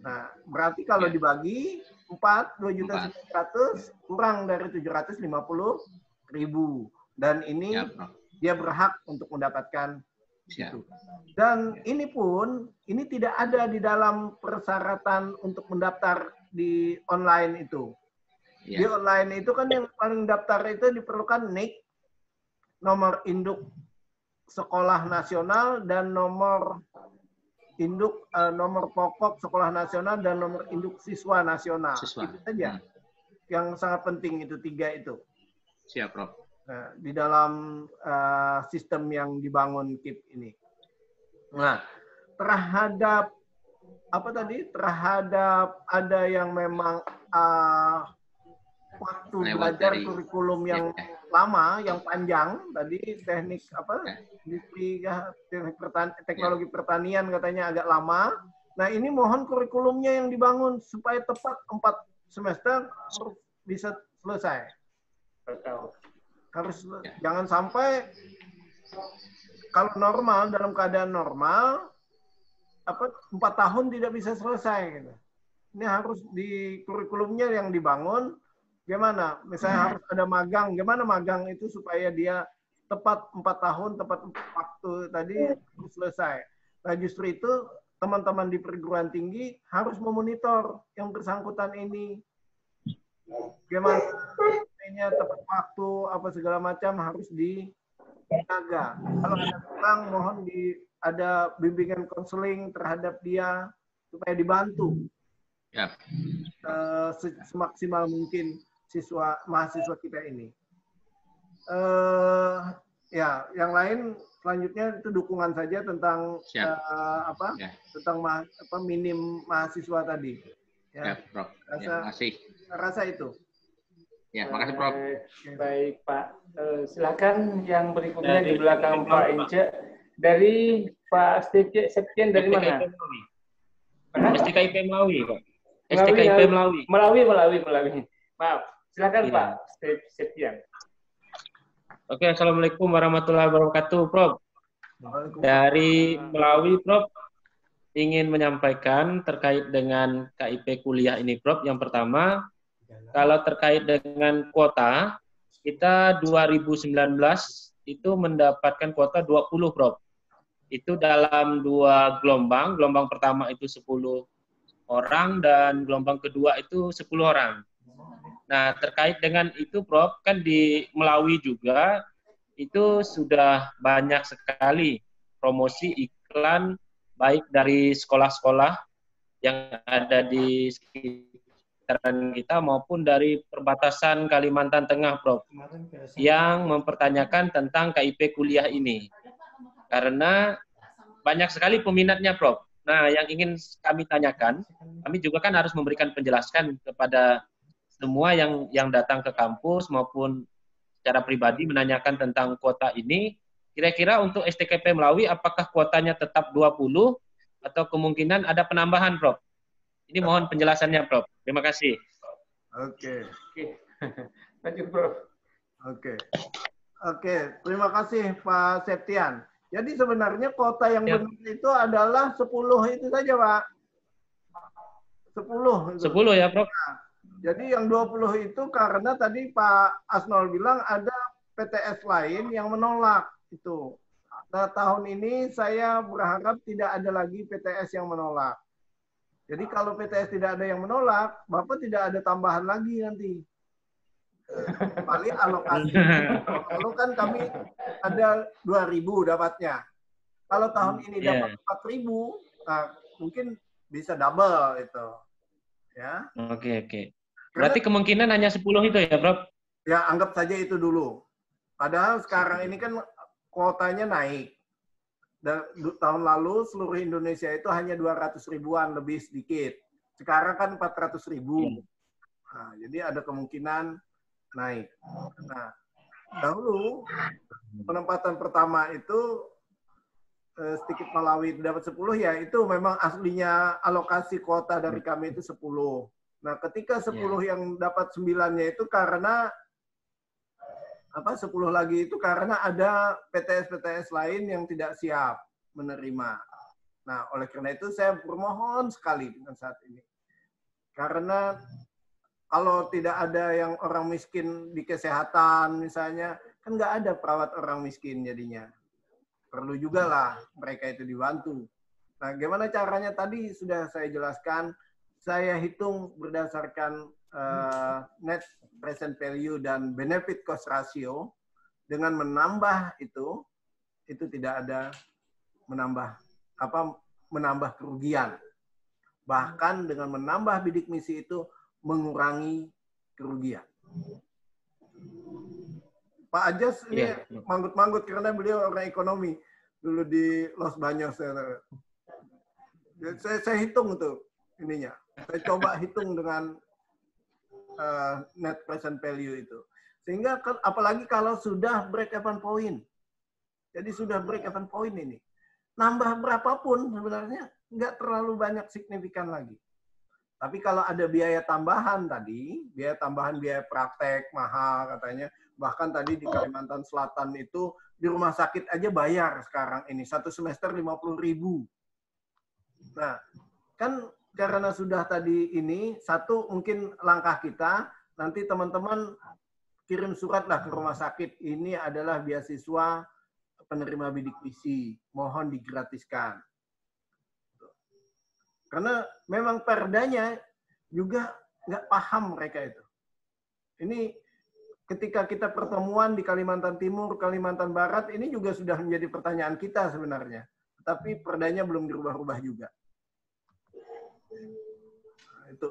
Nah, berarti kalau dibagi 2.900.000 kurang dari 750.000. Dan ini dia berhak untuk mendapatkan itu. Dan ini tidak ada di dalam persyaratan untuk mendaftar di online itu. Di online itu kan yang paling daftar itu diperlukan NIK, nomor induk sekolah nasional dan nomor induk nomor pokok sekolah nasional dan nomor induk siswa nasional. Itu saja yang sangat penting, itu 3 itu. Siap, Prof. Nah, di dalam sistem yang dibangun KIP ini. Nah, terhadap ada yang memang waktu belajar kurikulum yang lama, yang panjang, tadi teknik teknologi pertanian katanya agak lama. Nah, ini mohon kurikulumnya yang dibangun supaya tepat 4 semester harus bisa selesai. Harus jangan sampai kalau normal, dalam keadaan normal 4 tahun tidak bisa selesai gitu. Ini harus di kurikulumnya yang dibangun gimana? Misalnya harus ada magang, gimana magang itu supaya dia tepat 4 tahun, tepat waktu tadi harus selesai. Nah, justru itu teman-teman di perguruan tinggi harus memonitor yang bersangkutan ini. Gimana tepat waktu, apa segala macam harus dijaga. Kalau ada kurang, mohon ada bimbingan konseling terhadap dia supaya dibantu semaksimal mungkin mahasiswa kita ini. Yang lain selanjutnya itu dukungan saja tentang tentang minim mahasiswa tadi. Ya, Prof. Terima kasih. Rasa itu. Ya, makasih, Prof. Baik, Pak. Silakan yang berikutnya di belakang Pak Ince. Dari Pak Septian dari mana? STKIP Melawi, Pak. STKIP Melawi. Melawi. Maaf. Silakan Pak Septian. Oke, Assalamualaikum warahmatullahi wabarakatuh, Prof. Dari Melawi, Prof, ingin menyampaikan terkait dengan KIP kuliah ini, Prof. Yang pertama, kalau terkait dengan kuota, kita 2019 itu mendapatkan kuota 20, Prof. Itu dalam 2 gelombang. Gelombang pertama itu 10 orang dan gelombang kedua itu 10 orang. Nah, terkait dengan itu, Prof, kan di Melawi juga itu sudah banyak sekali promosi iklan baik dari sekolah-sekolah yang ada di sekitaran kita maupun dari perbatasan Kalimantan Tengah, Prof, yang mempertanyakan tentang KIP kuliah ini. Karena banyak sekali peminatnya, Prof. Nah, yang ingin kami tanyakan, kami juga kan harus memberikan penjelasan kepada semua yang datang ke kampus maupun secara pribadi menanyakan tentang kuota ini, Kira-kira untuk STKP Melawi apakah kuotanya tetap 20 atau kemungkinan ada penambahan, Prof? Ini mohon penjelasannya, Prof. Terima kasih. Oke. Lanjut, Prof. Oke, terima kasih Pak Septian. Jadi sebenarnya kuota yang benar itu adalah 10 itu saja, Pak. 10. 10 ya, Prof. Nah, jadi yang 20 itu karena tadi Pak Asnol bilang ada PTS lain yang menolak itu. Nah, tahun ini saya berharap tidak ada lagi PTS yang menolak. Jadi kalau PTS tidak ada yang menolak, Bapak tidak ada tambahan lagi nanti. Paling alokasi. Kalau kan kami ada 2.000 dapatnya. Kalau tahun ini dapat 4.000, nah, mungkin bisa double itu. Ya. Oke. Berarti kemungkinan hanya 10 itu ya, Prof? Ya, anggap saja itu dulu. Padahal sekarang ini kan kuotanya naik. Dan tahun lalu seluruh Indonesia itu hanya 200 ribuan, lebih sedikit. Sekarang kan 400 ribu. Nah, jadi ada kemungkinan naik. Nah, dahulu penempatan pertama itu sedikit Malawi dapat 10 ya, itu memang aslinya alokasi kuota dari kami itu 10. Nah, ketika 10 yang dapat 9-nya itu karena 10 lagi itu karena ada PTS-PTS lain yang tidak siap menerima. Nah, oleh karena itu saya bermohon sekali dengan saat ini. Karena kalau tidak ada yang orang miskin di kesehatan misalnya, kan nggak ada perawat orang miskin jadinya. Perlu juga lah mereka itu dibantu. Nah, gimana caranya tadi sudah saya jelaskan, saya hitung berdasarkan net present value dan benefit cost ratio. Dengan menambah itu tidak ada menambah kerugian. Bahkan dengan menambah bidik misi itu mengurangi kerugian. Pak Ajas ini manggut-manggut karena beliau orang ekonomi dulu di Los Baños. Saya hitung tuh ininya. Saya coba hitung dengan net present value itu. Sehingga apalagi kalau sudah break even point. Jadi sudah break even point ini. Nambah berapapun sebenarnya nggak terlalu banyak signifikan lagi. Tapi kalau ada biaya tambahan tadi, biaya praktek mahal katanya, bahkan tadi di Kalimantan Selatan itu di rumah sakit aja bayar sekarang ini, 1 semester 50.000. Nah, kan karena sudah tadi ini, satu mungkin langkah kita, nanti teman-teman kirim surat lah ke rumah sakit, ini adalah beasiswa penerima bidik misi, mohon digratiskan. Karena memang perdanya juga nggak paham mereka itu. Ini ketika kita pertemuan di Kalimantan Timur, Kalimantan Barat, ini juga sudah menjadi pertanyaan kita sebenarnya. Tapi perdanya belum dirubah-rubah juga.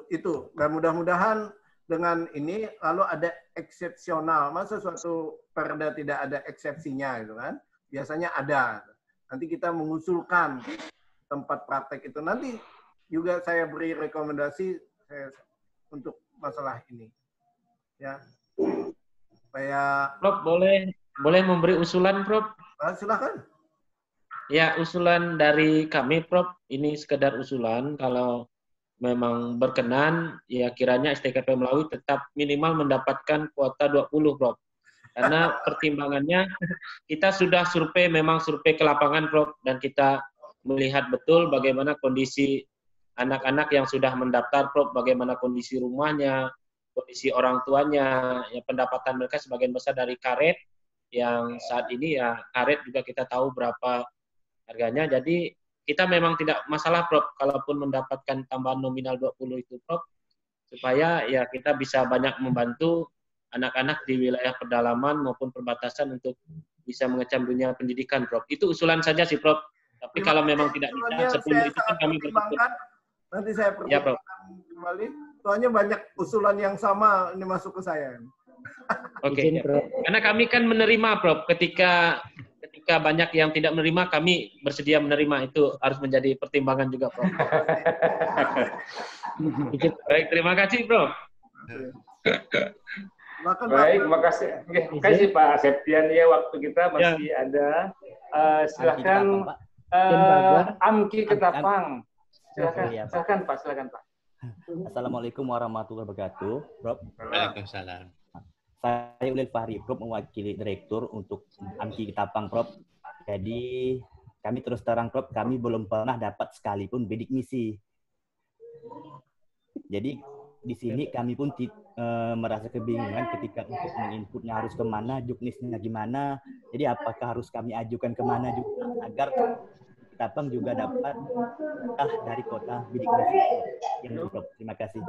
Itu. Dan mudah-mudahan dengan ini lalu ada eksepsional. Masa suatu perda tidak ada eksepsinya gitu kan? Biasanya ada. Nanti kita mengusulkan tempat praktek itu. Nanti juga saya beri rekomendasi untuk masalah ini. Ya. Supaya Prof, boleh memberi usulan, Prof? Silakan. Ya, usulan dari kami, Prof. Ini sekedar usulan. Kalau memang berkenan, ya kiranya STKP Melawi tetap minimal mendapatkan kuota 20, Prof. Karena pertimbangannya, kita sudah survei, memang survei ke lapangan, Prof. Dan kita melihat betul bagaimana kondisi anak-anak yang sudah mendaftar, Prof. Bagaimana kondisi rumahnya, kondisi orang tuanya, ya pendapatan mereka sebagian besar dari karet, yang saat ini ya karet juga kita tahu berapa harganya. Jadi kita memang tidak masalah, Prof, kalaupun mendapatkan tambahan nominal 20 itu, Prof, supaya ya kita bisa banyak membantu anak-anak di wilayah pedalaman maupun perbatasan untuk bisa mengecam dunia pendidikan, Prof. Itu usulan saja sih, Prof. Tapi kalau memang tidak bisa, 10 itu kan kami berpikir. Nanti saya pertimbangkan kembali. Soalnya banyak usulan yang sama ini masuk ke saya. Oke. Karena kami kan menerima, Prof. Ketika banyak yang tidak menerima, kami bersedia menerima. Itu harus menjadi pertimbangan juga, Prof. Baik, terima kasih, Prof. Baik, makasih. Makasih Pak Septian ya, waktu kita masih ada. Silakan Amki Ketapang. Silakan Pak, silakan Pak. Assalamualaikum warahmatullahi wabarakatuh, Prof. Waalaikumsalam. Saya Ulil Fahri, Prof, mewakili direktur untuk Amki Ketapang, Prof. Jadi kami terus terang, Prof, kami belum pernah dapat sekalipun bidik misi. Jadi di sini kami pun merasa kebingungan ketika untuk menginputnya harus kemana, juknisnya gimana. Jadi apakah harus kami ajukan kemana juga agar Ketapang juga dapat dari kota bidik misi. Yang Prof. Terima kasih.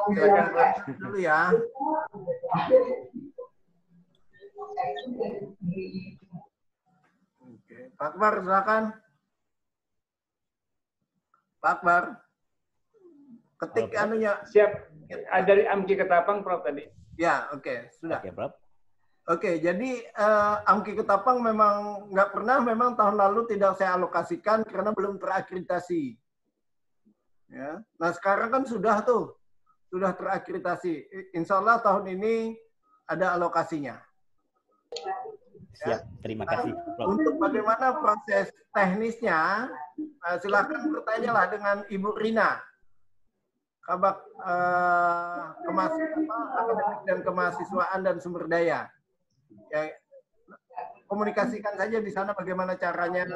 Silakan dulu ya. Oke, Pak Akbar silakan. Pak Akbar. Ketik anunya. Siap. Dari Amki Ketapang, Prof tadi. Ya, oke, sudah. Oke, Prof. Oke, jadi Amki Ketapang memang nggak pernah, memang tahun lalu tidak saya alokasikan karena belum terakreditasi. Ya. Nah sekarang kan sudah tuh, sudah terakreditasi. Insya Allah tahun ini ada alokasinya. Siap, terima kasih. Prof. Untuk bagaimana proses teknisnya, silakan bertanyalah dengan Ibu Rina, Kabak Akademik dan Kemahasiswaan dan Sumber Daya. Ya, komunikasikan saja di sana bagaimana caranya.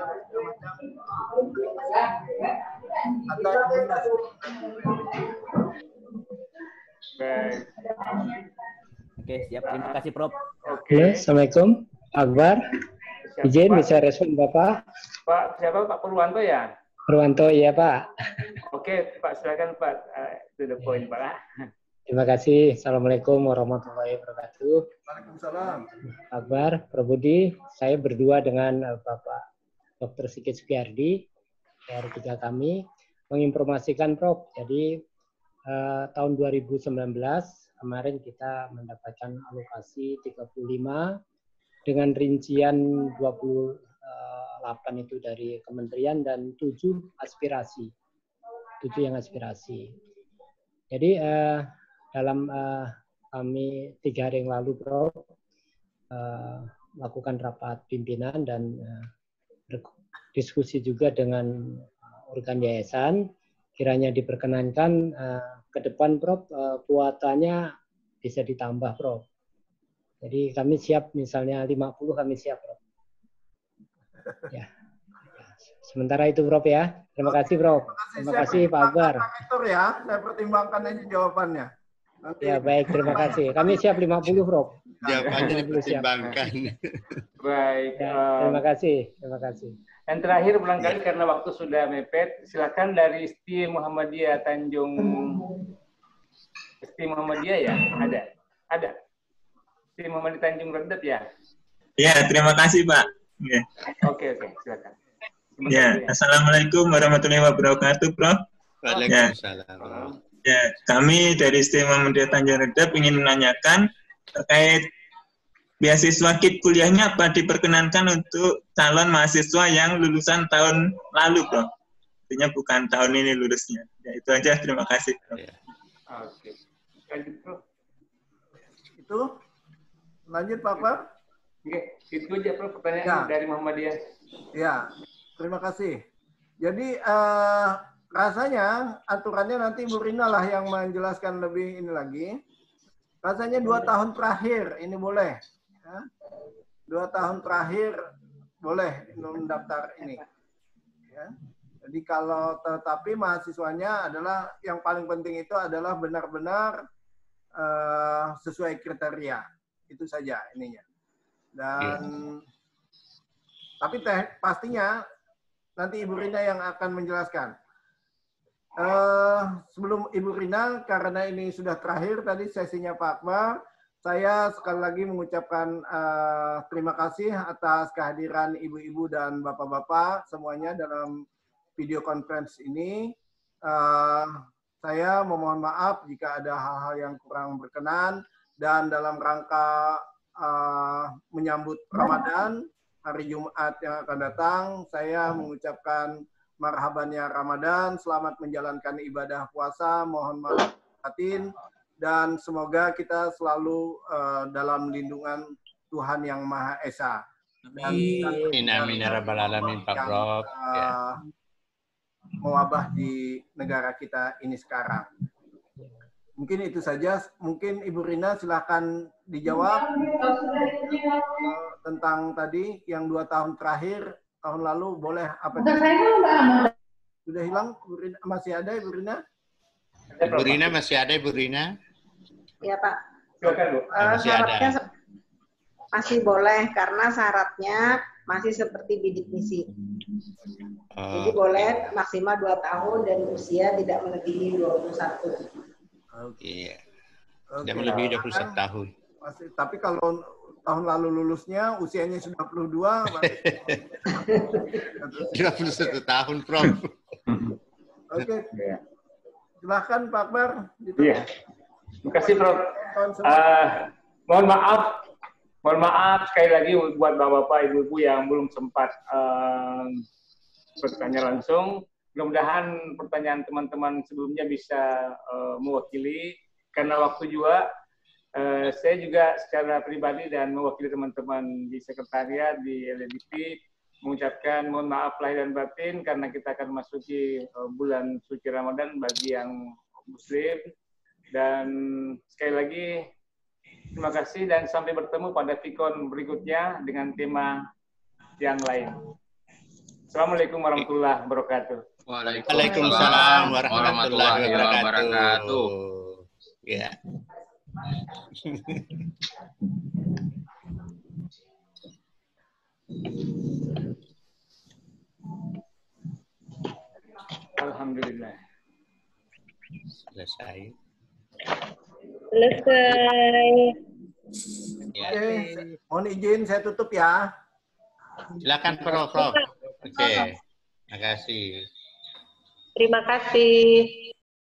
Oke, siap. Terima kasih, Prof. Oke, Assalamualaikum. Akbar, izin bisa respon Bapak? Pak, siapa Pak Purwanto ya? Purwanto, iya Pak. Oke, Pak, silakan Pak. To the point, Pak. Terima kasih. Assalamualaikum warahmatullahi wabarakatuh. Waalaikumsalam. Akbar, Prof Budi, saya berdua dengan Bapak Dr. Sigit Sugiyardi, dari tiga kami, menginformasikan Prof. Jadi tahun 2019 kemarin kita mendapatkan alokasi 35 dengan rincian 28 itu dari kementerian dan 7 aspirasi. 7 yang aspirasi. Jadi dalam kami 3 hari yang lalu Prof lakukan rapat pimpinan dan diskusi juga dengan organ yayasan, kiranya diperkenankan ke depan Prof kuotanya bisa ditambah Prof. Jadi kami siap misalnya 50 kami siap Prof. Ya. Sementara itu Prof ya. Terima kasih Prof. Terima kasih Pak Akbar. Ya, saya pertimbangkan aja jawabannya. Nanti. Ya baik, terima kasih. Kami siap 50 Prof. Jawabannya dipertimbangkan. Baik. Ya, terima kasih. Terima kasih. Yang terakhir barangkali karena waktu sudah mepet, silakan dari Isti Muhammadiyah Tanjung. Isti Muhammadiyah ya? Ada? Ada? Isti Muhammadiyah Tanjung Redep ya? Ya, terima kasih Pak. Ya. Oke, silakan. Ya, Assalamualaikum warahmatullahi wabarakatuh, Prof. Waalaikumsalam. Ya, kami dari Isti Muhammadiyah Tanjung Redep ingin menanyakan terkait beasiswa KIP kuliahnya apa diperkenankan untuk calon mahasiswa yang lulusan tahun lalu, Prof. Artinya bukan tahun ini lulusnya. Ya, itu aja. Terima kasih, Prof. Oke. Lanjut, Prof. Itu? Lanjut, Pak Pak? Oke, itu aja, Prof. Pertanyaan dari Muhammadiyah. Ya, terima kasih. Jadi, rasanya aturannya nanti Bu Rina lah yang menjelaskan lebih ini lagi. Rasanya 2 tahun terakhir ini boleh. Ya. 2 tahun terakhir boleh mendaftar ini. Ya. Jadi kalau tetapi mahasiswanya adalah yang paling penting itu adalah benar-benar sesuai kriteria. Itu saja ininya. Dan tapi pastinya nanti Ibu Rina yang akan menjelaskan. Sebelum Ibu Rina, karena ini sudah terakhir tadi sesinya Pak Akbar, saya sekali lagi mengucapkan terima kasih atas kehadiran ibu-ibu dan bapak-bapak semuanya dalam video conference ini. Saya memohon maaf jika ada hal-hal yang kurang berkenan, dan dalam rangka menyambut Ramadan, hari Jumat yang akan datang, saya mengucapkan marhabannya Ramadan, selamat menjalankan ibadah puasa, mohon maaf batin, dan semoga kita selalu dalam lindungan Tuhan Yang Maha Esa. Amin, amin, ya rabbal alamin, Pak Prof. Mewabah di negara kita ini sekarang. Mungkin itu saja. Mungkin Ibu Rina silahkan dijawab tentang tadi yang 2 tahun terakhir, tahun lalu boleh apa? Sudah hilang, Ibu Rina? Masih ada Ibu Rina? Ibu Rina masih ada, Ibu Rina? Iya Pak. Masih ada. Masih boleh karena syaratnya masih seperti bidik misi. Jadi boleh maksimal 2 tahun dan usia tidak melebihi 21. Iya. Tidak melebihi 21 tahun. Masih, tapi kalau tahun lalu lulusnya usianya 92, 21 tahun, Prof. Oke. Silahkan Pak Akbar. Iya. Terima kasih, Prof. Mohon maaf sekali lagi buat Bapak-Bapak, Ibu-Ibu yang belum sempat bertanya langsung. Mudah-mudahan pertanyaan teman-teman sebelumnya bisa mewakili, karena waktu juga saya juga secara pribadi dan mewakili teman-teman di sekretariat, di LDP, mengucapkan mohon maaf lahir dan batin karena kita akan masuki bulan suci Ramadan bagi yang Muslim. Dan sekali lagi terima kasih dan sampai bertemu pada Fikon berikutnya dengan tema yang lain. Assalamualaikum warahmatullahi wabarakatuh. Waalaikumsalam warahmatullahi wabarakatuh. Ya. Alhamdulillah. Selesai. Ya. Oke, mohon izin saya tutup ya. Silakan Prof. Oke. Terima kasih. Terima kasih.